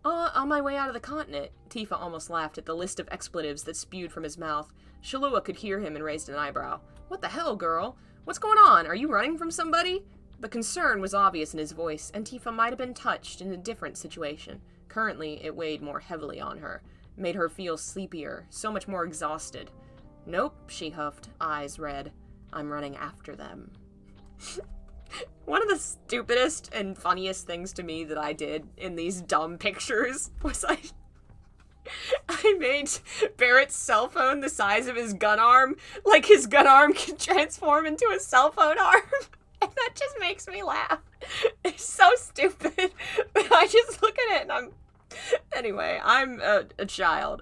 On my way out of the continent. Tifa almost laughed at the list of expletives that spewed from his mouth. Shalua could hear him and raised an eyebrow. What the hell, girl? What's going on? Are you running from somebody? The concern was obvious in his voice, and Tifa might have been touched in a different situation. Currently, it weighed more heavily on her, made her feel sleepier, so much more exhausted. Nope, she huffed, eyes red. I'm running after them. One of the stupidest and funniest things to me that I did in these dumb pictures was I made Barrett's cell phone the size of his gun arm, like his gun arm can transform into a cell phone arm. And that just makes me laugh. It's so stupid. But I just look at it and Anyway, I'm a child.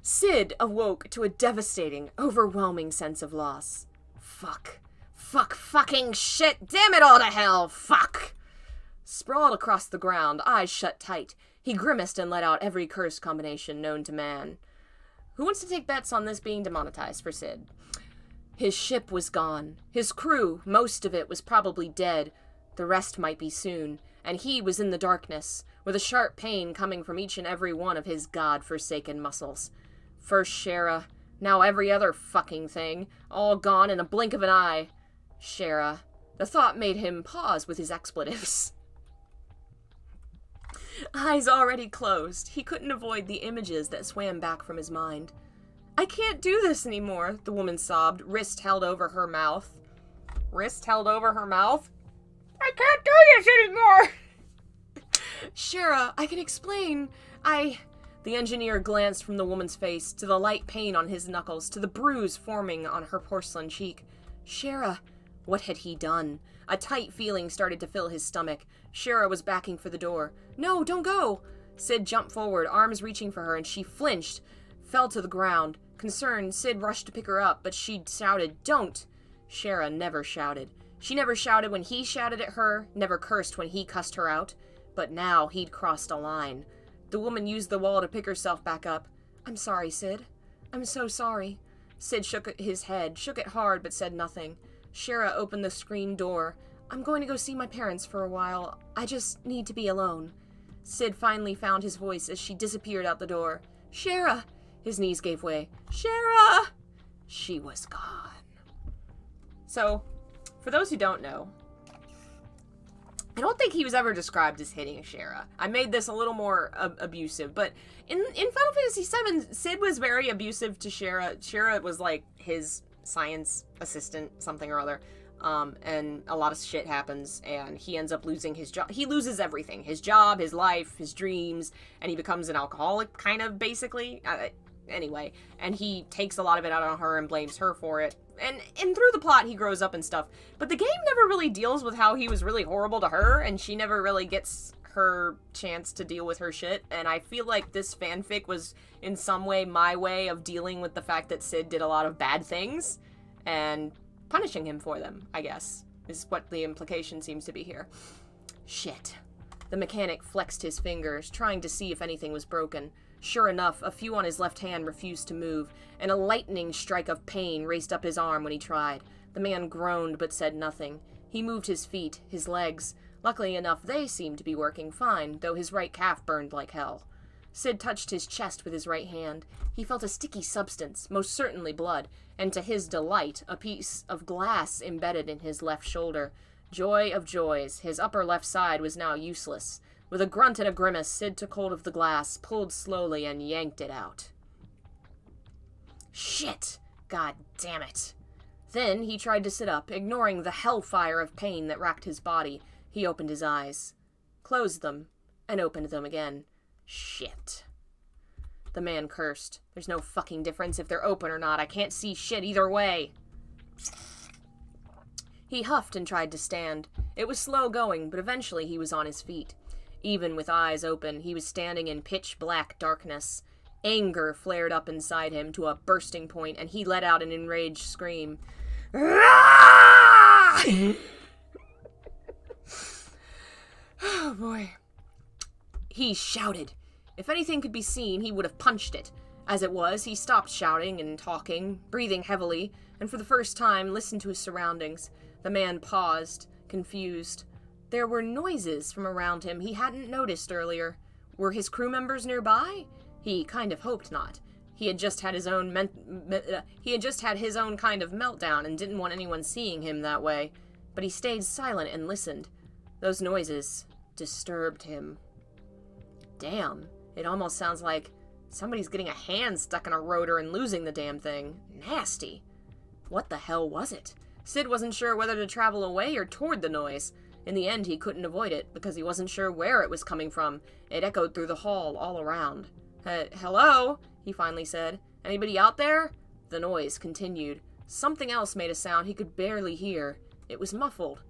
Sid awoke to a devastating, overwhelming sense of loss. Fucking shit, damn it all to hell, fuck! Sprawled across the ground, eyes shut tight, he grimaced and let out every curse combination known to man. Who wants to take bets on this being demonetized for Sid? His ship was gone. His crew, most of it, was probably dead. The rest might be soon, and he was in the darkness, with a sharp pain coming from each and every one of his god-forsaken muscles. First Shara, now every other fucking thing, all gone in a blink of an eye. Shara. The thought made him pause with his expletives. Eyes already closed, he couldn't avoid the images that swam back from his mind. I can't do this anymore, the woman sobbed, wrist held over her mouth. Wrist held over her mouth? I can't do this anymore! Shara, I can explain. The engineer glanced from the woman's face to the light pain on his knuckles to the bruise forming on her porcelain cheek. Shara, what had he done? A tight feeling started to fill his stomach. Shara was backing for the door. No, don't go! Sid jumped forward, arms reaching for her, and she flinched, fell to the ground. Concerned, Sid rushed to pick her up, but she shouted, Don't! Shara never shouted. She never shouted when he shouted at her, never cursed when he cussed her out. But now he'd crossed a line. The woman used the wall to pick herself back up. I'm sorry, Sid. I'm so sorry. Sid shook his head, shook it hard, but said nothing. Shara opened the screen door. I'm going to go see my parents for a while. I just need to be alone. Sid finally found his voice as she disappeared out the door. Shara! His knees gave way. Shara! She was gone. So, for those who don't know, I don't think he was ever described as hitting Shara. I made this a little more abusive, but in Final Fantasy VII, Sid was very abusive to Shara. Shara was like his science assistant, something or other, and a lot of shit happens, and he ends up losing his job. He loses everything. His job, his life, his dreams, and he becomes an alcoholic, kind of, basically. Anyway, and he takes a lot of it out on her and blames her for it. And through the plot, he grows up and stuff. But the game never really deals with how he was really horrible to her, and she never really gets her chance to deal with her shit. And I feel like this fanfic was, in some way, my way of dealing with the fact that Sid did a lot of bad things, and punishing him for them, I guess, is what the implication seems to be here. Shit. The mechanic flexed his fingers, trying to see if anything was broken. Sure enough, a few on his left hand refused to move, and a lightning strike of pain raced up his arm when he tried. The man groaned but said nothing. He moved his feet, his legs. Luckily enough, they seemed to be working fine, though his right calf burned like hell. Sid touched his chest with his right hand. He felt a sticky substance, most certainly blood, and to his delight, a piece of glass embedded in his left shoulder. Joy of joys, his upper left side was now useless. With a grunt and a grimace, Sid took hold of the glass, pulled slowly, and yanked it out. Shit! God damn it! Then he tried to sit up, ignoring the hellfire of pain that racked his body. He opened his eyes, closed them, and opened them again. Shit. The man cursed. There's no fucking difference if they're open or not. I can't see shit either way. He huffed and tried to stand. It was slow going, but eventually he was on his feet. Even with eyes open, he was standing in pitch-black darkness. Anger flared up inside him to a bursting point, and he let out an enraged scream. Oh, boy. He shouted. If anything could be seen, he would have punched it. As it was, he stopped shouting and talking, breathing heavily, and for the first time listened to his surroundings. The man paused, confused. There were noises from around him he hadn't noticed earlier. Were his crew members nearby? He kind of hoped not. He had just had his own kind of meltdown and didn't want anyone seeing him that way. But he stayed silent and listened. Those noises disturbed him. Damn, it almost sounds like somebody's getting a hand stuck in a rotor and losing the damn thing. Nasty. What the hell was it? Sid wasn't sure whether to travel away or toward the noise. In the end, he couldn't avoid it because he wasn't sure where it was coming from. It echoed through the hall all around. Hello? He finally said. Anybody out there? The noise continued. Something else made a sound he could barely hear. It was muffled.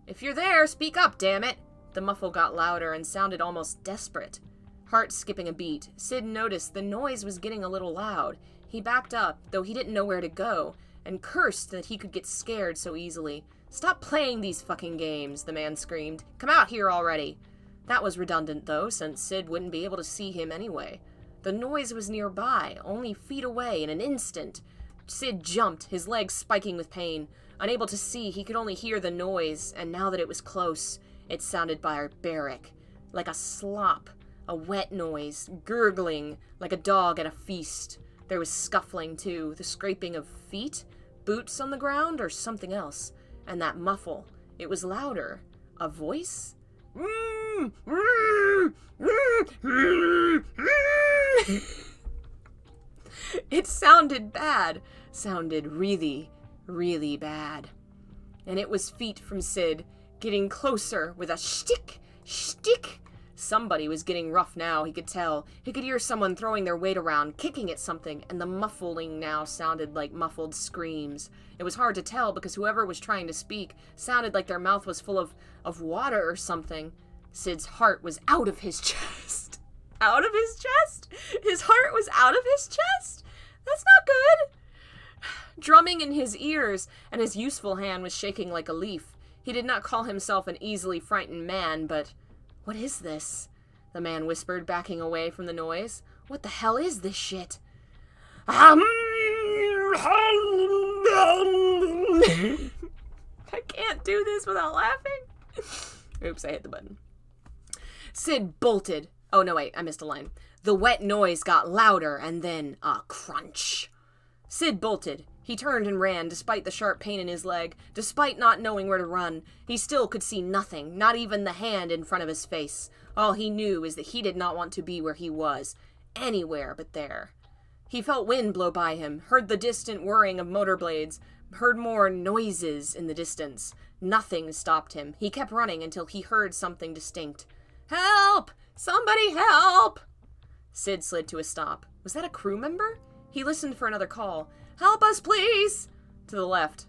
If you're there, speak up, damn it! The muffle got louder and sounded almost desperate. Heart skipping a beat, Sid noticed the noise was getting a little loud. He backed up, though he didn't know where to go, and cursed that he could get scared so easily. Stop playing these fucking games, the man screamed. Come out here already. That was redundant, though, since Sid wouldn't be able to see him anyway. The noise was nearby, only feet away in an instant. Sid jumped, his legs spiking with pain. Unable to see, he could only hear the noise, and now that it was close, it sounded barbaric. Like a slop. A wet noise, gurgling, like a dog at a feast. There was scuffling, too, the scraping of feet, boots on the ground, or something else. And that muffle. It was louder. A voice? It sounded bad. Sounded really, really bad. And it was feet from Sid, getting closer with a shtick, shtick. Somebody was getting rough now, he could tell. He could hear someone throwing their weight around, kicking at something, and the muffling now sounded like muffled screams. It was hard to tell because whoever was trying to speak sounded like their mouth was full of water or something. Sid's heart was out of his chest. Out of his chest? His heart was out of his chest? That's not good. Drumming in his ears, and his useful hand was shaking like a leaf. He did not call himself an easily frightened man, but... What is this? The man whispered, backing away from the noise. What the hell is this shit? I can't do this without laughing. Oops, I hit the button. Sid bolted. Oh, no, wait, I missed a line. The wet noise got louder, and then a crunch. Sid bolted. He turned and ran, despite the sharp pain in his leg. Despite not knowing where to run, he still could see nothing, not even the hand in front of his face. All he knew is that he did not want to be where he was. Anywhere but there. He felt wind blow by him, heard the distant whirring of motor blades, heard more noises in the distance. Nothing stopped him. He kept running until he heard something distinct. Help! Somebody help! Sid slid to a stop. Was that a crew member? He listened for another call. Help us, please! To the left.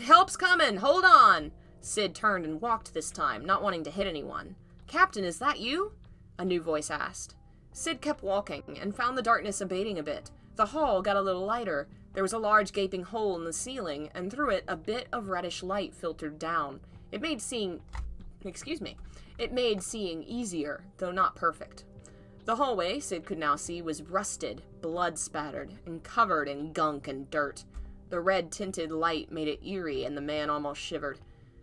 Help's coming! Hold on! Sid turned and walked this time, not wanting to hit anyone. Captain, is that you? A new voice asked. Sid kept walking, and found the darkness abating a bit. The hall got a little lighter. There was a large gaping hole in the ceiling, and through it a bit of reddish light filtered down. It made seeing easier, though not perfect. The hallway, Sid could now see, was rusted, blood-spattered, and covered in gunk and dirt. The red-tinted light made it eerie, and the man almost shivered.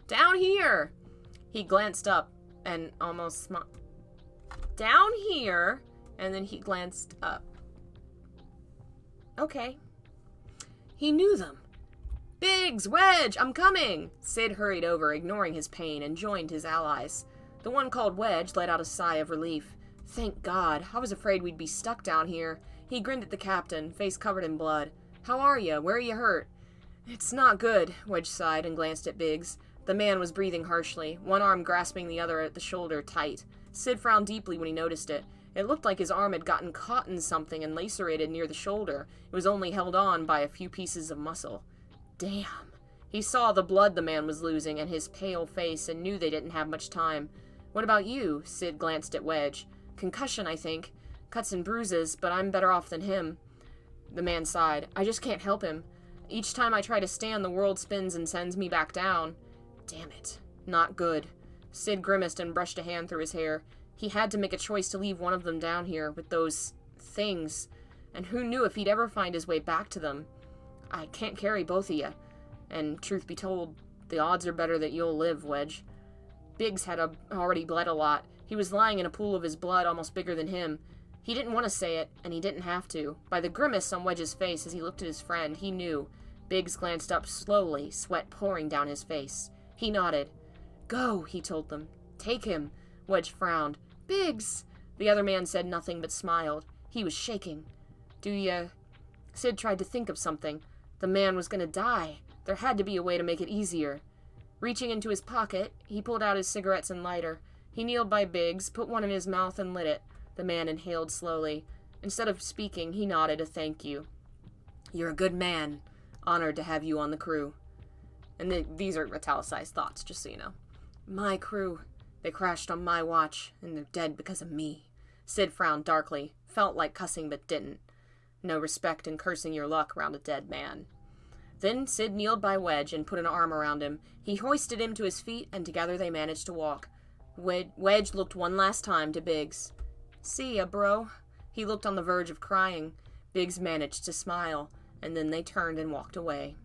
Down here! He glanced up, and almost down here, and then he glanced up. Okay. He knew them. Biggs! Wedge! I'm coming! Sid hurried over, ignoring his pain, and joined his allies. The one called Wedge let out a sigh of relief. Thank God. I was afraid we'd be stuck down here. He grinned at the captain, face covered in blood. How are you? Where are you hurt? It's not good, Wedge sighed and glanced at Biggs. The man was breathing harshly, one arm grasping the other at the shoulder tight. Sid frowned deeply when he noticed it. It looked like his arm had gotten caught in something and lacerated near the shoulder. It was only held on by a few pieces of muscle. Damn. He saw the blood the man was losing and his pale face and knew they didn't have much time. What about you? Sid glanced at Wedge. Concussion, I think. Cuts and bruises, but I'm better off than him. The man sighed. I just can't help him. Each time I try to stand, the world spins and sends me back down. Damn it. Not good. Sid grimaced and brushed a hand through his hair. He had to make a choice to leave one of them down here with those things. And who knew if he'd ever find his way back to them. I can't carry both of you. And truth be told, the odds are better that you'll live, Wedge. Biggs had already bled a lot. He was lying in a pool of his blood almost bigger than him. He didn't want to say it, and he didn't have to. By the grimace on Wedge's face as he looked at his friend, he knew. Biggs glanced up slowly, sweat pouring down his face. He nodded. Go, he told them. Take him. Wedge frowned. Biggs! The other man said nothing but smiled. He was shaking. Do ya... Sid tried to think of something. The man was gonna die. There had to be a way to make it easier. Reaching into his pocket, he pulled out his cigarettes and lighter. He kneeled by Biggs, put one in his mouth, and lit it. The man inhaled slowly. Instead of speaking, he nodded a thank you. You're a good man. Honored to have you on the crew. And these are italicized thoughts, just so you know. My crew. They crashed on my watch, and they're dead because of me. Sid frowned darkly. Felt like cussing, but didn't. No respect in cursing your luck around a dead man. Then Sid kneeled by Wedge and put an arm around him. He hoisted him to his feet, and together they managed to walk. Wedge looked one last time to Biggs. See ya, bro. He looked on the verge of crying. Biggs managed to smile, and then they turned and walked away.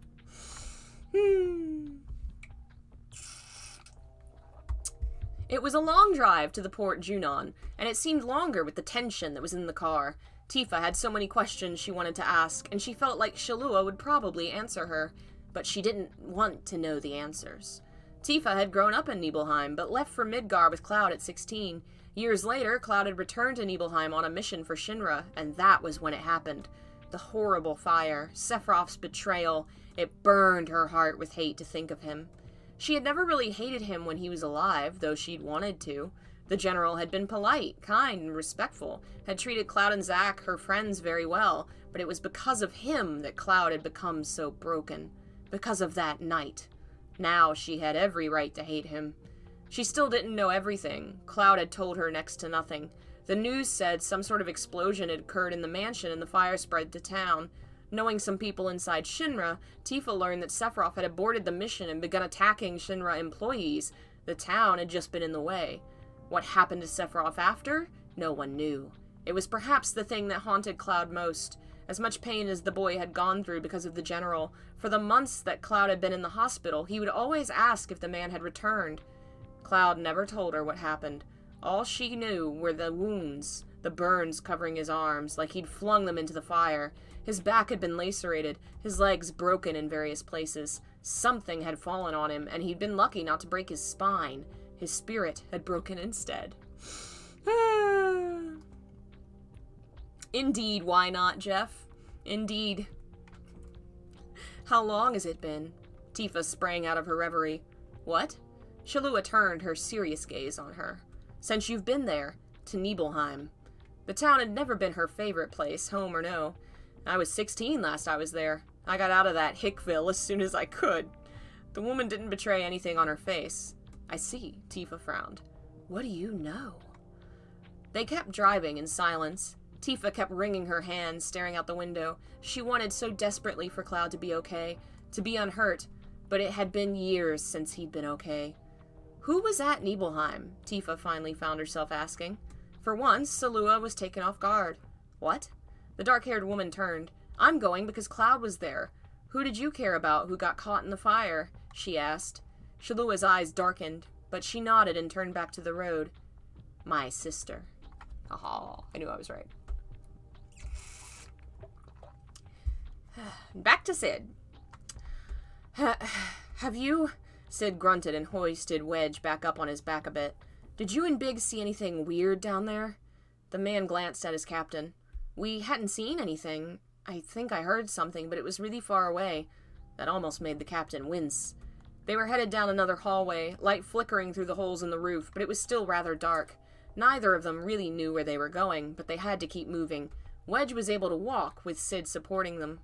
It was a long drive to the Port Junon, and it seemed longer with the tension that was in the car. Tifa had so many questions she wanted to ask, and she felt like Shalua would probably answer her, but she didn't want to know the answers. Tifa had grown up in Nibelheim, but left for Midgar with Cloud at 16. Years later, Cloud had returned to Nibelheim on a mission for Shinra, and that was when it happened. The horrible fire, Sephiroth's betrayal, it burned her heart with hate to think of him. She had never really hated him when he was alive, though she'd wanted to. The general had been polite, kind, and respectful, had treated Cloud and Zack, her friends, very well, but it was because of him that Cloud had become so broken. Because of that night. Now she had every right to hate him. She still didn't know everything. Cloud had told her next to nothing. The news said some sort of explosion had occurred in the mansion and the fire spread to town. Knowing some people inside Shinra, Tifa learned that Sephiroth had aborted the mission and begun attacking Shinra employees. The town had just been in the way. What happened to Sephiroth after? No one knew. It was perhaps the thing that haunted Cloud most. As much pain as the boy had gone through because of the general. For the months that Cloud had been in the hospital, he would always ask if the man had returned. Cloud never told her what happened. All she knew were the wounds, the burns covering his arms, like he'd flung them into the fire. His back had been lacerated, his legs broken in various places. Something had fallen on him, and he'd been lucky not to break his spine. His spirit had broken instead. Indeed, why not, Jeff? Indeed. How long has it been? Tifa sprang out of her reverie. What? Shalua turned her serious gaze on her. Since you've been there, to Nibelheim. The town had never been her favorite place, home or no. I was 16 last I was there. I got out of that Hickville as soon as I could. The woman didn't betray anything on her face. I see, Tifa frowned. What do you know? They kept driving in silence. Tifa kept wringing her hands, staring out the window. She wanted so desperately for Cloud to be okay, to be unhurt, but it had been years since he'd been okay. Who was at Nibelheim? Tifa finally found herself asking. For once, Shalua was taken off guard. What? The dark-haired woman turned. I'm going because Cloud was there. Who did you care about who got caught in the fire? She asked. Shalua's eyes darkened, but she nodded and turned back to the road. My sister. Aha, I knew I was right. Back to Sid. Have you... Sid grunted and hoisted Wedge back up on his back a bit. Did you and Biggs see anything weird down there? The man glanced at his captain. We hadn't seen anything. I think I heard something, but it was really far away. That almost made the captain wince. They were headed down another hallway, light flickering through the holes in the roof, but it was still rather dark. Neither of them really knew where they were going, but they had to keep moving. Wedge was able to walk, with Sid supporting them.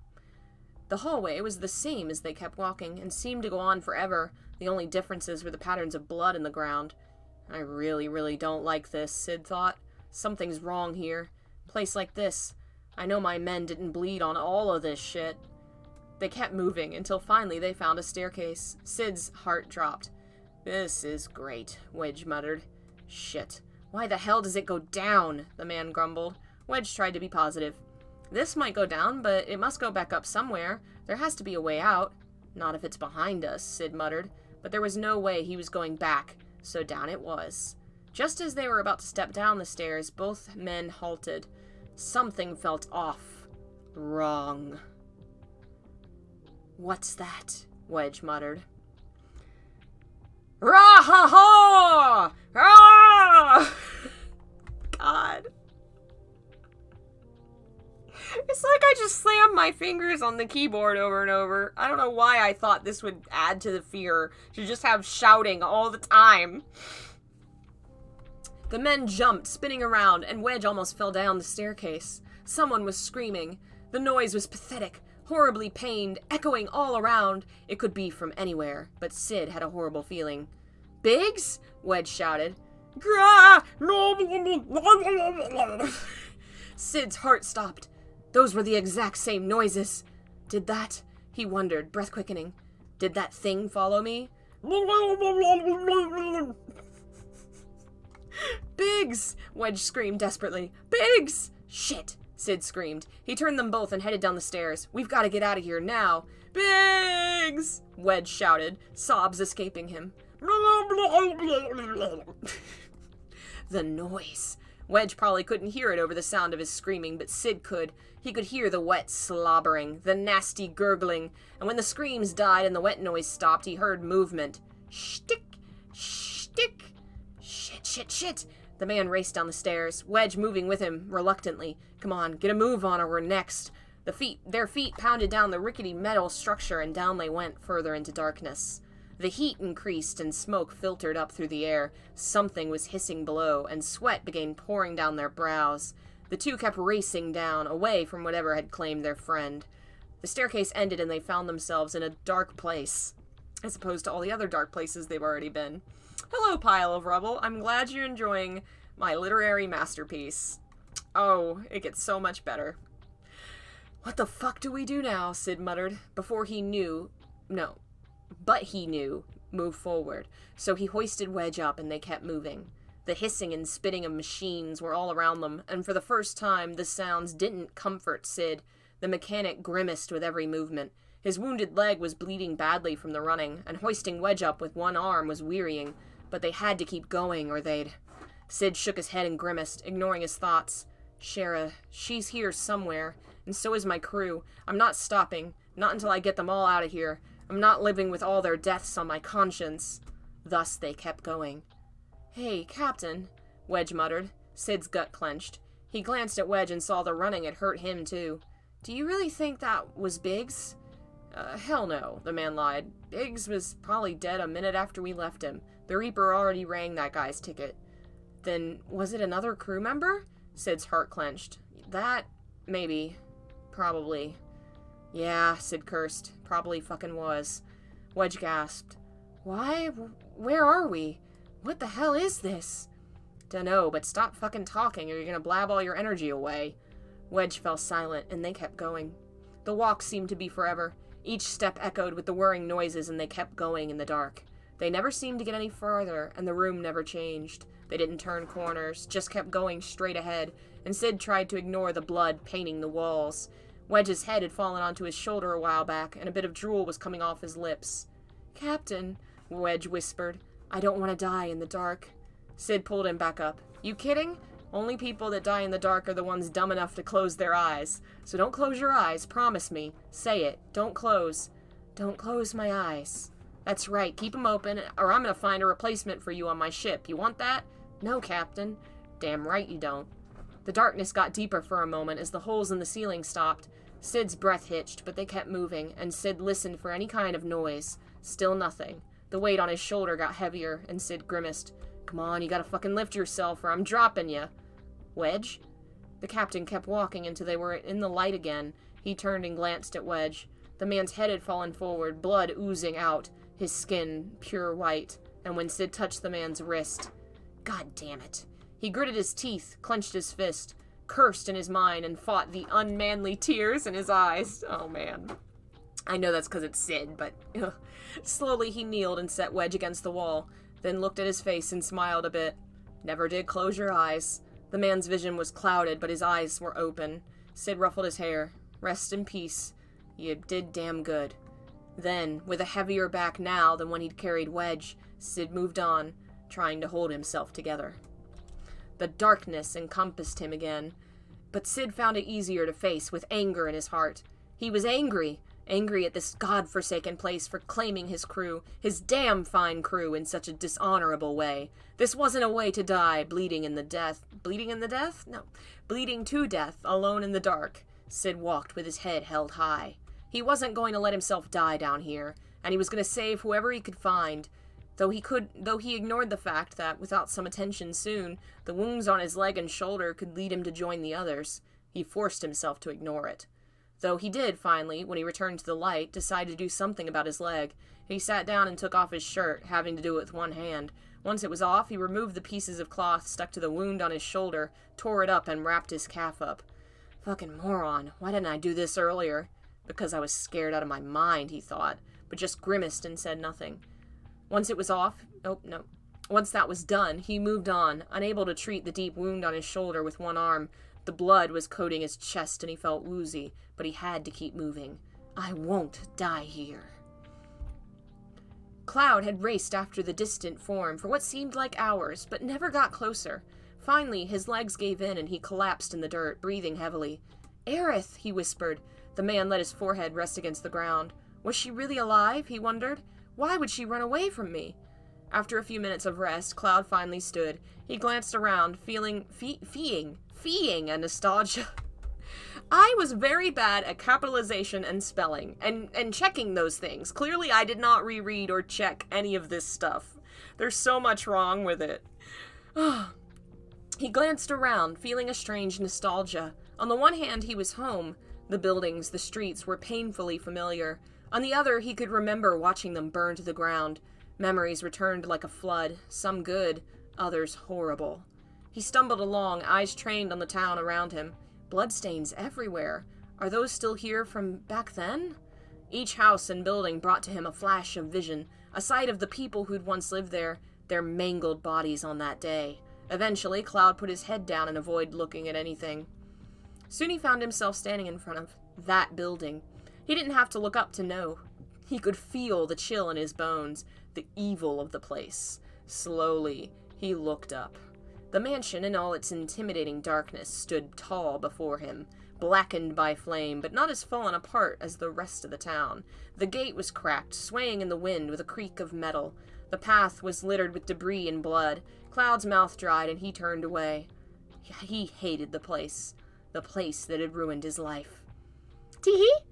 The hallway was the same as they kept walking, and seemed to go on forever. The only differences were the patterns of blood in the ground. I really don't like this, Sid thought. Something's wrong here. Place like this. I know my men didn't bleed on all of this shit. They kept moving until finally they found a staircase. Sid's heart dropped. This is great, Wedge muttered. Shit. Why the hell does it go down? The man grumbled. Wedge tried to be positive. This might go down, but it must go back up somewhere. There has to be a way out. Not if it's behind us, Sid muttered. But there was no way he was going back, so down it was. Just as they were about to step down the stairs, both men halted. Something felt off. Wrong. What's that? Wedge muttered. Ra-ha-ha! Ah! God. It's like I just slammed my fingers on the keyboard over and over. I don't know why I thought this would add to the fear, to just have shouting all the time. The men jumped, spinning around, and Wedge almost fell down the staircase. Someone was screaming. The noise was pathetic, horribly pained, echoing all around. It could be from anywhere, but Sid had a horrible feeling. Biggs? Wedge shouted. Sid's heart stopped. Those were the exact same noises. Did that? He wondered, breath quickening. Did that thing follow me? Biggs! Wedge screamed desperately. Biggs! Shit! Sid screamed. He turned them both and headed down the stairs. We've got to get out of here now. Biggs! Wedge shouted, sobs escaping him. The noise. Wedge probably couldn't hear it over the sound of his screaming, but Sid could. He could hear the wet slobbering, the nasty gurgling, and when the screams died and the wet noise stopped, he heard movement. Shtick! Shtick! Shit, shit, shit! The man raced down the stairs, Wedge moving with him, reluctantly. Come on, get a move on or we're next. Their feet pounded down the rickety metal structure and down they went, further into darkness. The heat increased and smoke filtered up through the air. Something was hissing below, and sweat began pouring down their brows. The two kept racing down, away from whatever had claimed their friend. The staircase ended and they found themselves in a dark place, as opposed to all the other dark places they've already been. Hello, pile of rubble. I'm glad you're enjoying my literary masterpiece. Oh, it gets so much better. What the fuck do we do now? Sid muttered, before he knew... No. But he knew, move forward, so he hoisted Wedge up and they kept moving. The hissing and spitting of machines were all around them, and for the first time the sounds didn't comfort Sid. The mechanic grimaced with every movement. His wounded leg was bleeding badly from the running, and hoisting Wedge up with one arm was wearying, but they had to keep going or they'd... Sid shook his head and grimaced, ignoring his thoughts. Shara, she's here somewhere, and so is my crew. I'm not stopping, not until I get them all out of here. I'm not living with all their deaths on my conscience. Thus they kept going. Hey, Captain, Wedge muttered. Sid's gut clenched. He glanced at Wedge and saw the running had hurt him, too. Do you really think that was Biggs? Hell no, the man lied. Biggs was probably dead a minute after we left him. The Reaper already rang that guy's ticket. Then, was it another crew member? Sid's heart clenched. That, maybe. Probably. Yeah, Sid cursed. Probably fucking was. Wedge gasped. Why? Where are we? What the hell is this? Dunno, but stop fucking talking or you're gonna blab all your energy away. Wedge fell silent, and they kept going. The walk seemed to be forever. Each step echoed with the whirring noises, and they kept going in the dark. They never seemed to get any farther, and the room never changed. They didn't turn corners, just kept going straight ahead, and Sid tried to ignore the blood painting the walls. Wedge's head had fallen onto his shoulder a while back, and a bit of drool was coming off his lips. Captain, Wedge whispered, I don't want to die in the dark. Sid pulled him back up. You kidding? Only people that die in the dark are the ones dumb enough to close their eyes. So don't close your eyes, promise me. Say it. Don't close. Don't close my eyes. That's right, keep 'em open, or I'm gonna find a replacement for you on my ship. You want that? No, Captain. Damn right you don't. The darkness got deeper for a moment as the holes in the ceiling stopped. Sid's breath hitched, but they kept moving, and Sid listened for any kind of noise. Still nothing. The weight on his shoulder got heavier, and Sid grimaced. Come on, you gotta fucking lift yourself, or I'm dropping you. Wedge? The captain kept walking until they were in the light again. He turned and glanced at Wedge. The man's head had fallen forward, blood oozing out, his skin pure white, and when Sid touched the man's wrist... God damn it. He gritted his teeth, clenched his fist. cursed in his mind and fought the unmanly tears in his eyes. Oh, man. I know that's because it's Sid, but ugh. Slowly he kneeled and set Wedge against the wall, then looked at his face and smiled a bit. Never did close your eyes. The man's vision was clouded, but his eyes were open. Sid ruffled his hair. Rest in peace. You did damn good. Then, with a heavier back now than when he'd carried Wedge, Sid moved on, trying to hold himself together. The darkness encompassed him again, but Sid found it easier to face with anger in his heart. He was angry at this god-forsaken place for claiming his crew, his damn fine crew, in such a dishonorable way. This wasn't a way to die, bleeding to death, alone in the dark. Sid walked with his head held high. He wasn't going to let himself die down here, and he was going to save whoever he could find. Though he ignored the fact that, without some attention soon, the wounds on his leg and shoulder could lead him to join the others. He forced himself to ignore it. Though he did, finally, when he returned to the light, decide to do something about his leg. He sat down and took off his shirt, having to do it with one hand. Once it was off, he removed the pieces of cloth stuck to the wound on his shoulder, tore it up, and wrapped his calf up. Fucking moron. Why didn't I do this earlier? Because I was scared out of my mind, he thought, but just grimaced and said nothing. Once that was done, he moved on, unable to treat the deep wound on his shoulder with one arm. The blood was coating his chest and he felt woozy, but he had to keep moving. I won't die here. Cloud had raced after the distant form for what seemed like hours, but never got closer. Finally, his legs gave in and he collapsed in the dirt, breathing heavily. Aerith, he whispered. The man let his forehead rest against the ground. Was she really alive, he wondered? Why would she run away from me? After a few minutes of rest, Cloud finally stood. He glanced around, feeling a nostalgia. I was very bad at capitalization and spelling, and checking those things. Clearly, I did not reread or check any of this stuff. There's so much wrong with it. He glanced around, feeling a strange nostalgia. On the one hand, he was home. The buildings, the streets were painfully familiar. On the other, he could remember watching them burn to the ground. Memories returned like a flood, some good, others horrible. He stumbled along, eyes trained on the town around him. Bloodstains everywhere. Are those still here from back then? Each house and building brought to him a flash of vision, a sight of the people who'd once lived there, their mangled bodies on that day. Eventually, Cloud put his head down and avoided looking at anything. Soon he found himself standing in front of that building. He didn't have to look up to know. He could feel the chill in his bones, the evil of the place. Slowly, he looked up. The mansion, in all its intimidating darkness, stood tall before him, blackened by flame, but not as fallen apart as the rest of the town. The gate was cracked, swaying in the wind with a creak of metal. The path was littered with debris and blood. Cloud's mouth dried, and he turned away. He hated the place that had ruined his life. Tee-hee!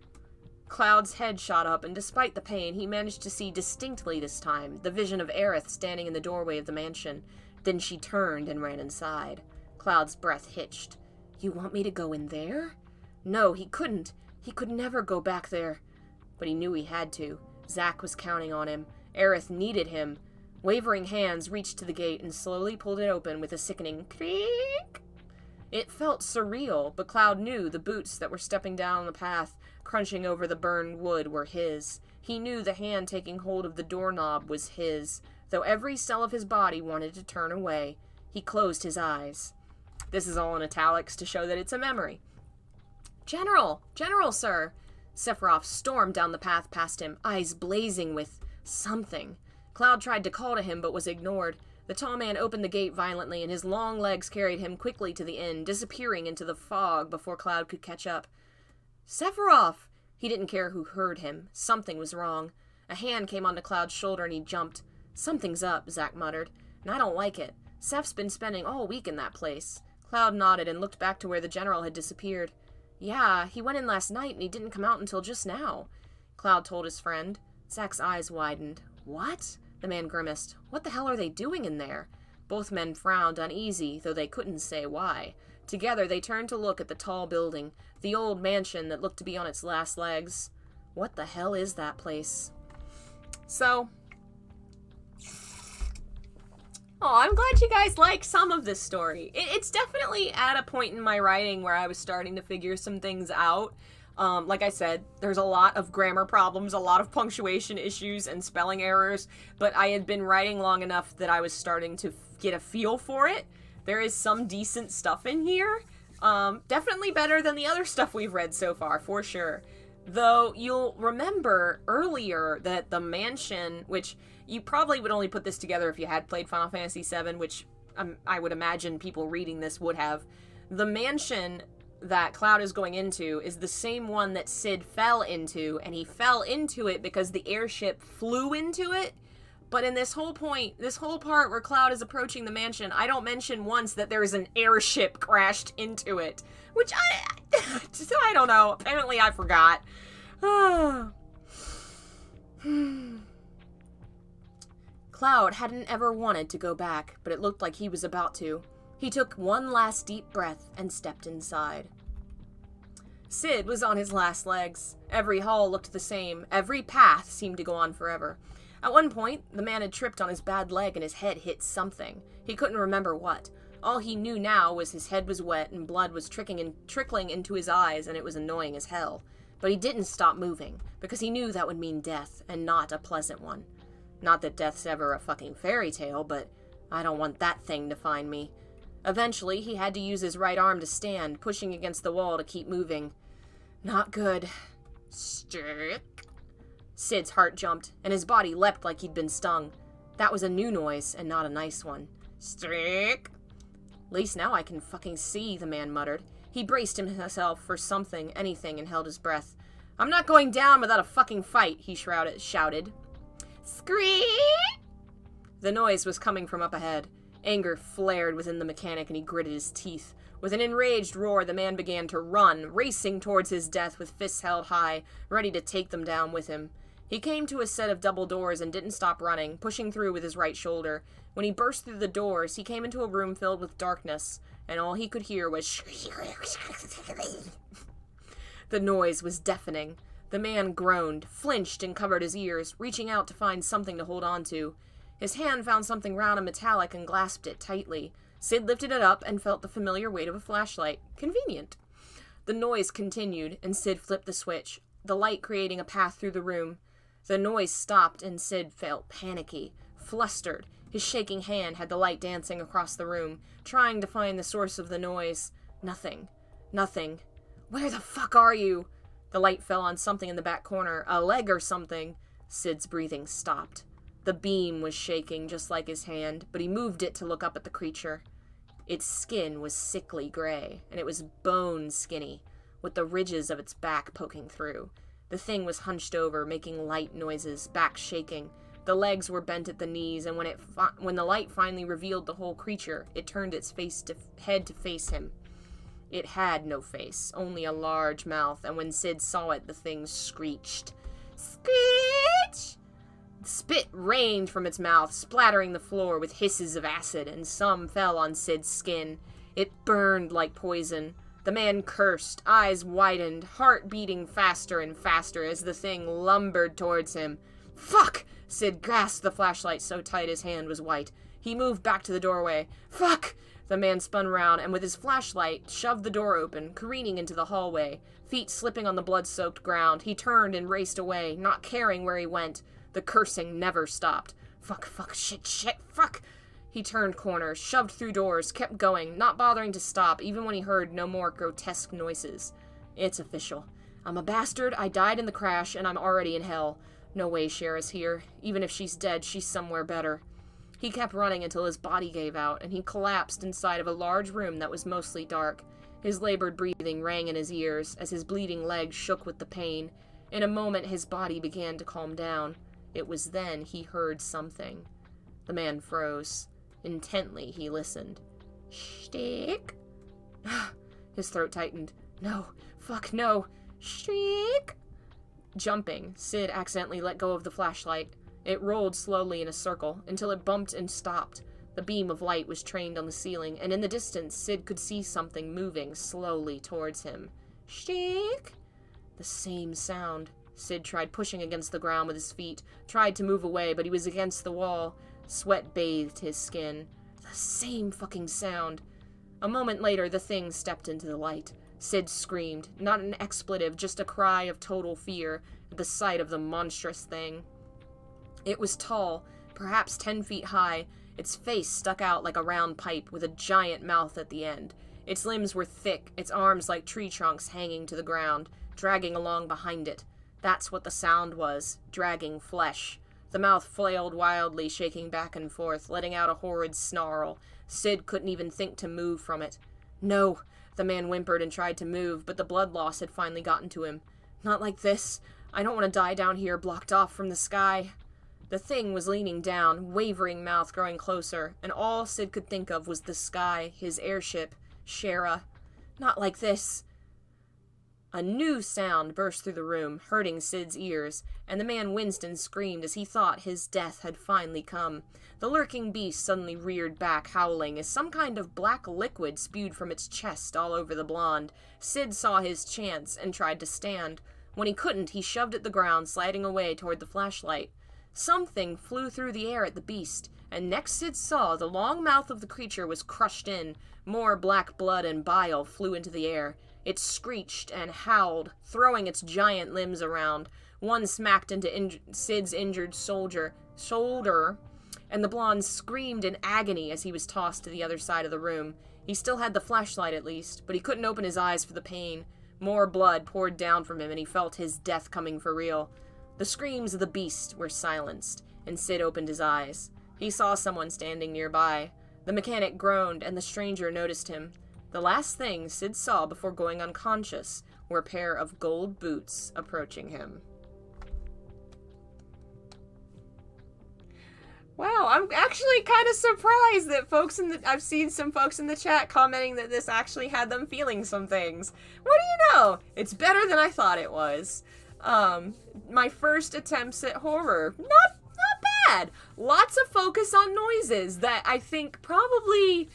Cloud's head shot up, and despite the pain, he managed to see distinctly this time the vision of Aerith standing in the doorway of the mansion. Then she turned and ran inside. Cloud's breath hitched. You want me to go in there? No, he couldn't. He could never go back there. But he knew he had to. Zack was counting on him. Aerith needed him. Wavering hands reached to the gate and slowly pulled it open with a sickening creak. It felt surreal, but Cloud knew the boots that were stepping down the path, crunching over the burned wood, were his. He knew the hand taking hold of the doorknob was his. Though every cell of his body wanted to turn away, he closed his eyes. This is all in italics to show that it's a memory. General, sir! Sephiroth stormed down the path past him, eyes blazing with something. Cloud tried to call to him, but was ignored. The tall man opened the gate violently, and his long legs carried him quickly to the inn, disappearing into the fog before Cloud could catch up. Sephiroth! He didn't care who heard him. Something was wrong. A hand came onto Cloud's shoulder, and he jumped. Something's up, Zack muttered, and I don't like it. Seph's been spending all week in that place. Cloud nodded and looked back to where the general had disappeared. Yeah, he went in last night, and he didn't come out until just now. Cloud told his friend. Zack's eyes widened. What? The man grimaced. What the hell are they doing in there? Both men frowned, uneasy, though they couldn't say why. Together they turned to look at the tall building, the old mansion that looked to be on its last legs. What the hell is that place? So, Oh, I'm glad you guys like some of this story. It's definitely at a point in my writing where I was starting to figure some things out. Like I said, there's a lot of grammar problems, a lot of punctuation issues and spelling errors, but I had been writing long enough that I was starting to get a feel for it. There is some decent stuff in here. Definitely better than the other stuff we've read so far, for sure. Though, you'll remember earlier that the mansion, which you probably would only put this together if you had played Final Fantasy VII, which I would imagine people reading this would have. The mansion that Cloud is going into is the same one that Cid fell into, and he fell into it because the airship flew into it. But in this whole part where Cloud is approaching the mansion, I don't mention once that there is an airship crashed into it. Which I don't know. Apparently I forgot. Cloud hadn't ever wanted to go back, but it looked like he was about to. He took one last deep breath and stepped inside. Cid was on his last legs. Every hall looked the same. Every path seemed to go on forever. At one point, the man had tripped on his bad leg and his head hit something. He couldn't remember what. All he knew now was his head was wet and blood was trickling into his eyes, and it was annoying as hell. But he didn't stop moving, because he knew that would mean death, and not a pleasant one. Not that death's ever a fucking fairy tale, but I don't want that thing to find me. Eventually, he had to use his right arm to stand, pushing against the wall to keep moving. Not good. Stick. Cid's heart jumped, and his body leapt like he'd been stung. That was a new noise, and not a nice one. Stick. At least now I can fucking see, the man muttered. He braced himself for something, anything, and held his breath. I'm not going down without a fucking fight, he shouted. Scream! The noise was coming from up ahead. Anger flared within the mechanic, and he gritted his teeth. With an enraged roar, the man began to run, racing towards his death with fists held high, ready to take them down with him. He came to a set of double doors and didn't stop running, pushing through with his right shoulder. When he burst through the doors, he came into a room filled with darkness, and all he could hear was The noise was deafening. The man groaned, flinched, and covered his ears, reaching out to find something to hold on to. His hand found something round and metallic and grasped it tightly. Cid lifted it up and felt the familiar weight of a flashlight. Convenient. The noise continued, and Cid flipped the switch, the light creating a path through the room. The noise stopped, and Cid felt panicky, flustered. His shaking hand had the light dancing across the room, trying to find the source of the noise. Nothing. Nothing. Where the fuck are you? The light fell on something in the back corner, a leg or something. Cid's breathing stopped. The beam was shaking just like his hand, but he moved it to look up at the creature. Its skin was sickly gray, and it was bone skinny, with the ridges of its back poking through. The thing was hunched over, making light noises, back shaking. The legs were bent at the knees, and when the light finally revealed the whole creature, it turned its head to face him. It had no face, only a large mouth, and when Cid saw it, the thing screeched. Screech! Spit rained from its mouth, splattering the floor with hisses of acid, and some fell on Cid's skin. It burned like poison. The man cursed, eyes widened, heart beating faster and faster as the thing lumbered towards him. Fuck! Cid grasped the flashlight so tight his hand was white. He moved back to the doorway. Fuck! The man spun round, and with his flashlight, shoved the door open, careening into the hallway. Feet slipping on the blood-soaked ground, he turned and raced away, not caring where he went. The cursing never stopped. Fuck, fuck, shit, fuck! He turned corners, shoved through doors, kept going, not bothering to stop, even when he heard no more grotesque noises. It's official. I'm a bastard, I died in the crash, and I'm already in hell. No way Shara's here. Even if she's dead, she's somewhere better. He kept running until his body gave out, and he collapsed inside of a large room that was mostly dark. His labored breathing rang in his ears, as his bleeding legs shook with the pain. In a moment, his body began to calm down. It was then he heard something. The man froze. Intently, he listened. Shtick? His throat tightened. No. Fuck, no. Shtick? Jumping, Cid accidentally let go of the flashlight. It rolled slowly in a circle, until it bumped and stopped. The beam of light was trained on the ceiling, and in the distance, Cid could see something moving slowly towards him. Shtick? The same sound. Cid tried pushing against the ground with his feet, tried to move away, but he was against the wall. Sweat bathed his skin. The same fucking sound. A moment later, the thing stepped into the light. Sid screamed, not an expletive, just a cry of total fear at the sight of the monstrous thing. It was tall, perhaps 10 feet high. Its face stuck out like a round pipe with a giant mouth at the end. Its limbs were thick, its arms like tree trunks hanging to the ground, dragging along behind it. That's what the sound was, dragging flesh. The mouth flailed wildly, shaking back and forth, letting out a horrid snarl. Sid couldn't even think to move from it. No, the man whimpered and tried to move, but the blood loss had finally gotten to him. Not like this. I don't want to die down here, blocked off from the sky. The thing was leaning down, wavering mouth growing closer, and all Sid could think of was the sky, his airship, Shara. Not like this. A new sound burst through the room, hurting Sid's ears, and the man winced and screamed as he thought his death had finally come. The lurking beast suddenly reared back, howling, as some kind of black liquid spewed from its chest all over the blonde. Sid saw his chance and tried to stand. When he couldn't, he shoved at the ground, sliding away toward the flashlight. Something flew through the air at the beast, and next Sid saw the long mouth of the creature was crushed in. More black blood and bile flew into the air. It screeched and howled, throwing its giant limbs around. One smacked into Sid's injured shoulder, and the blonde screamed in agony as he was tossed to the other side of the room. He still had the flashlight at least, but he couldn't open his eyes for the pain. More blood poured down from him, and he felt his death coming for real. The screams of the beast were silenced, and Sid opened his eyes. He saw someone standing nearby. The mechanic groaned, and the stranger noticed him. The last thing Sid saw before going unconscious were a pair of gold boots approaching him. Wow, I'm actually kind of surprised that I've seen some folks in the chat commenting that this actually had them feeling some things. What do you know? It's better than I thought it was. My first attempts at horror, not bad. Lots of focus on noises that I think probably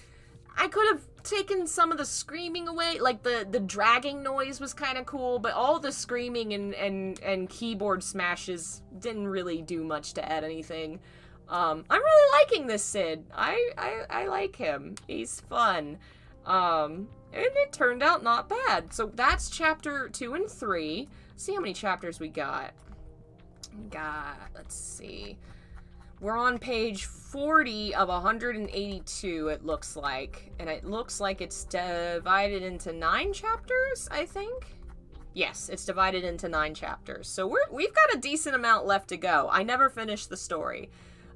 I could have taken some of the screaming away. Like the dragging noise was kind of cool, but all the screaming and keyboard smashes didn't really do much to add anything. I'm really liking this Sid. I like him. He's fun. And it turned out not bad. So that's chapter 2 and 3. See how many chapters we got. Let's see. We're on page 40 of 182, it looks like. And it looks like it's divided into 9 chapters, I think. Yes, it's divided into 9 chapters. So we've got a decent amount left to go. I never finished the story.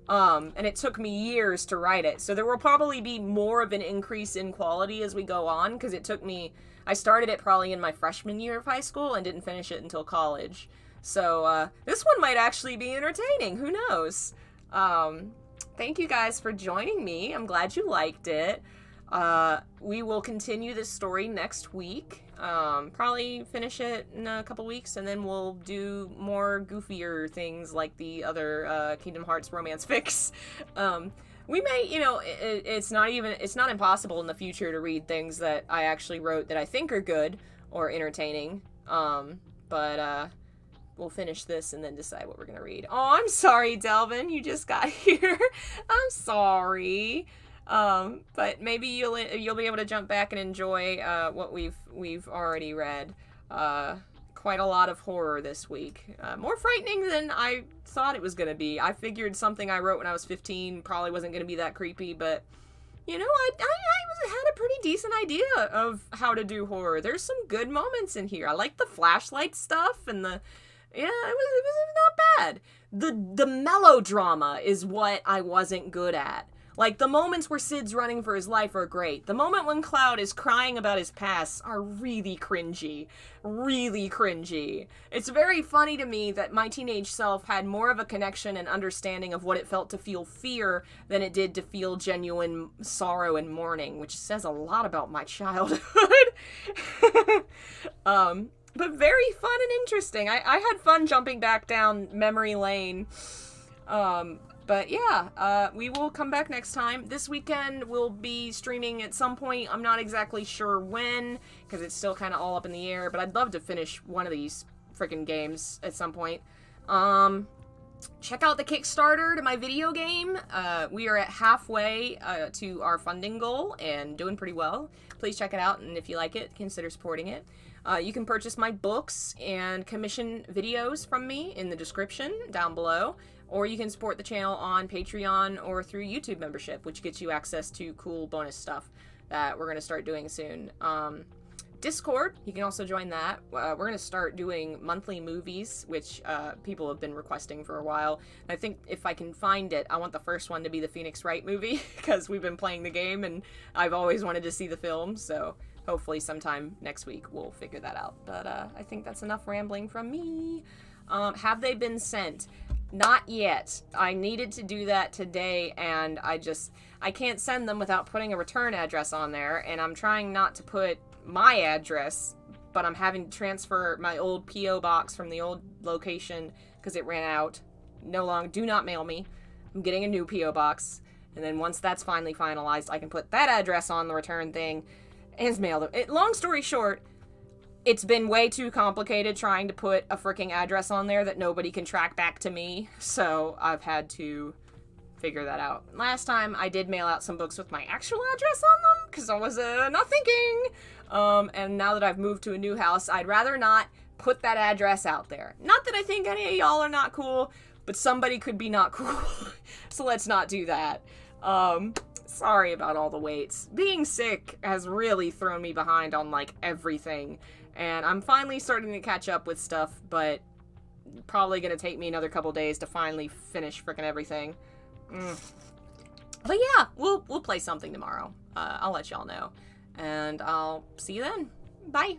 And it took me years to write it. So there will probably be more of an increase in quality as we go on, because I started it probably in my freshman year of high school and didn't finish it until college. So, this one might actually be entertaining. Who knows? Thank you guys for joining me. I'm glad you liked it. We will continue this story next week. Probably finish it in a couple weeks, and then we'll do more goofier things like the other Kingdom Hearts romance fics. We may, it's not impossible in the future to read things that I actually wrote that I think are good or entertaining. But we'll finish this and then decide what we're gonna read. Oh, I'm sorry, Delvin, you just got here. I'm sorry. But maybe you'll be able to jump back and enjoy what we've already read. Quite a lot of horror this week. More frightening than I thought it was gonna be. I figured something I wrote when I was 15 probably wasn't gonna be that creepy, but I had a pretty decent idea of how to do horror. There's some good moments in here. I like the flashlight stuff and it was not bad. The melodrama is what I wasn't good at. Like, the moments where Sid's running for his life are great. The moment when Cloud is crying about his past are really cringy. Really cringy. It's very funny to me that my teenage self had more of a connection and understanding of what it felt to feel fear than it did to feel genuine sorrow and mourning, which says a lot about my childhood. But very fun and interesting. I had fun jumping back down memory lane. But yeah, we will come back next time. This weekend we'll be streaming at some point. I'm not exactly sure when, because it's still kind of all up in the air, but I'd love to finish one of these freaking games at some point. check out the Kickstarter to my video game. We are at halfway to our funding goal and doing pretty well. Please check it out, and if you like it, consider supporting it. You can purchase my books and commission videos from me in the description down below, or you can support the channel on Patreon or through YouTube membership, which gets you access to cool bonus stuff that we're going to start doing soon. Discord, you can also join that. We're going to start doing monthly movies, which people have been requesting for a while. And I think if I can find it, I want the first one to be the Phoenix Wright movie, because we've been playing the game and I've always wanted to see the film, so hopefully sometime next week we'll figure that out. But I think that's enough rambling from me. Have they been sent? Not yet. I needed to do that today, and I can't send them without putting a return address on there, and I'm trying not to put my address, but I'm having to transfer my old P.O. box from the old location because it ran out. Do not mail me. I'm getting a new P.O. box, and then once that's finally finalized, I can put that address on the return thing and mail them. Long story short, it's been way too complicated trying to put a freaking address on there that nobody can track back to me, so I've had to figure that out. Last time I did mail out some books with my actual address on them because I was not thinking. And now that I've moved to a new house, I'd rather not put that address out there. Not that I think any of y'all are not cool, but somebody could be not cool. So let's not do that. Sorry about all the waits. Being sick has really thrown me behind on like everything. And I'm finally starting to catch up with stuff, but probably gonna take me another couple days to finally finish frickin' everything. But yeah, we'll play something tomorrow. I'll let y'all know. And I'll see you then. Bye.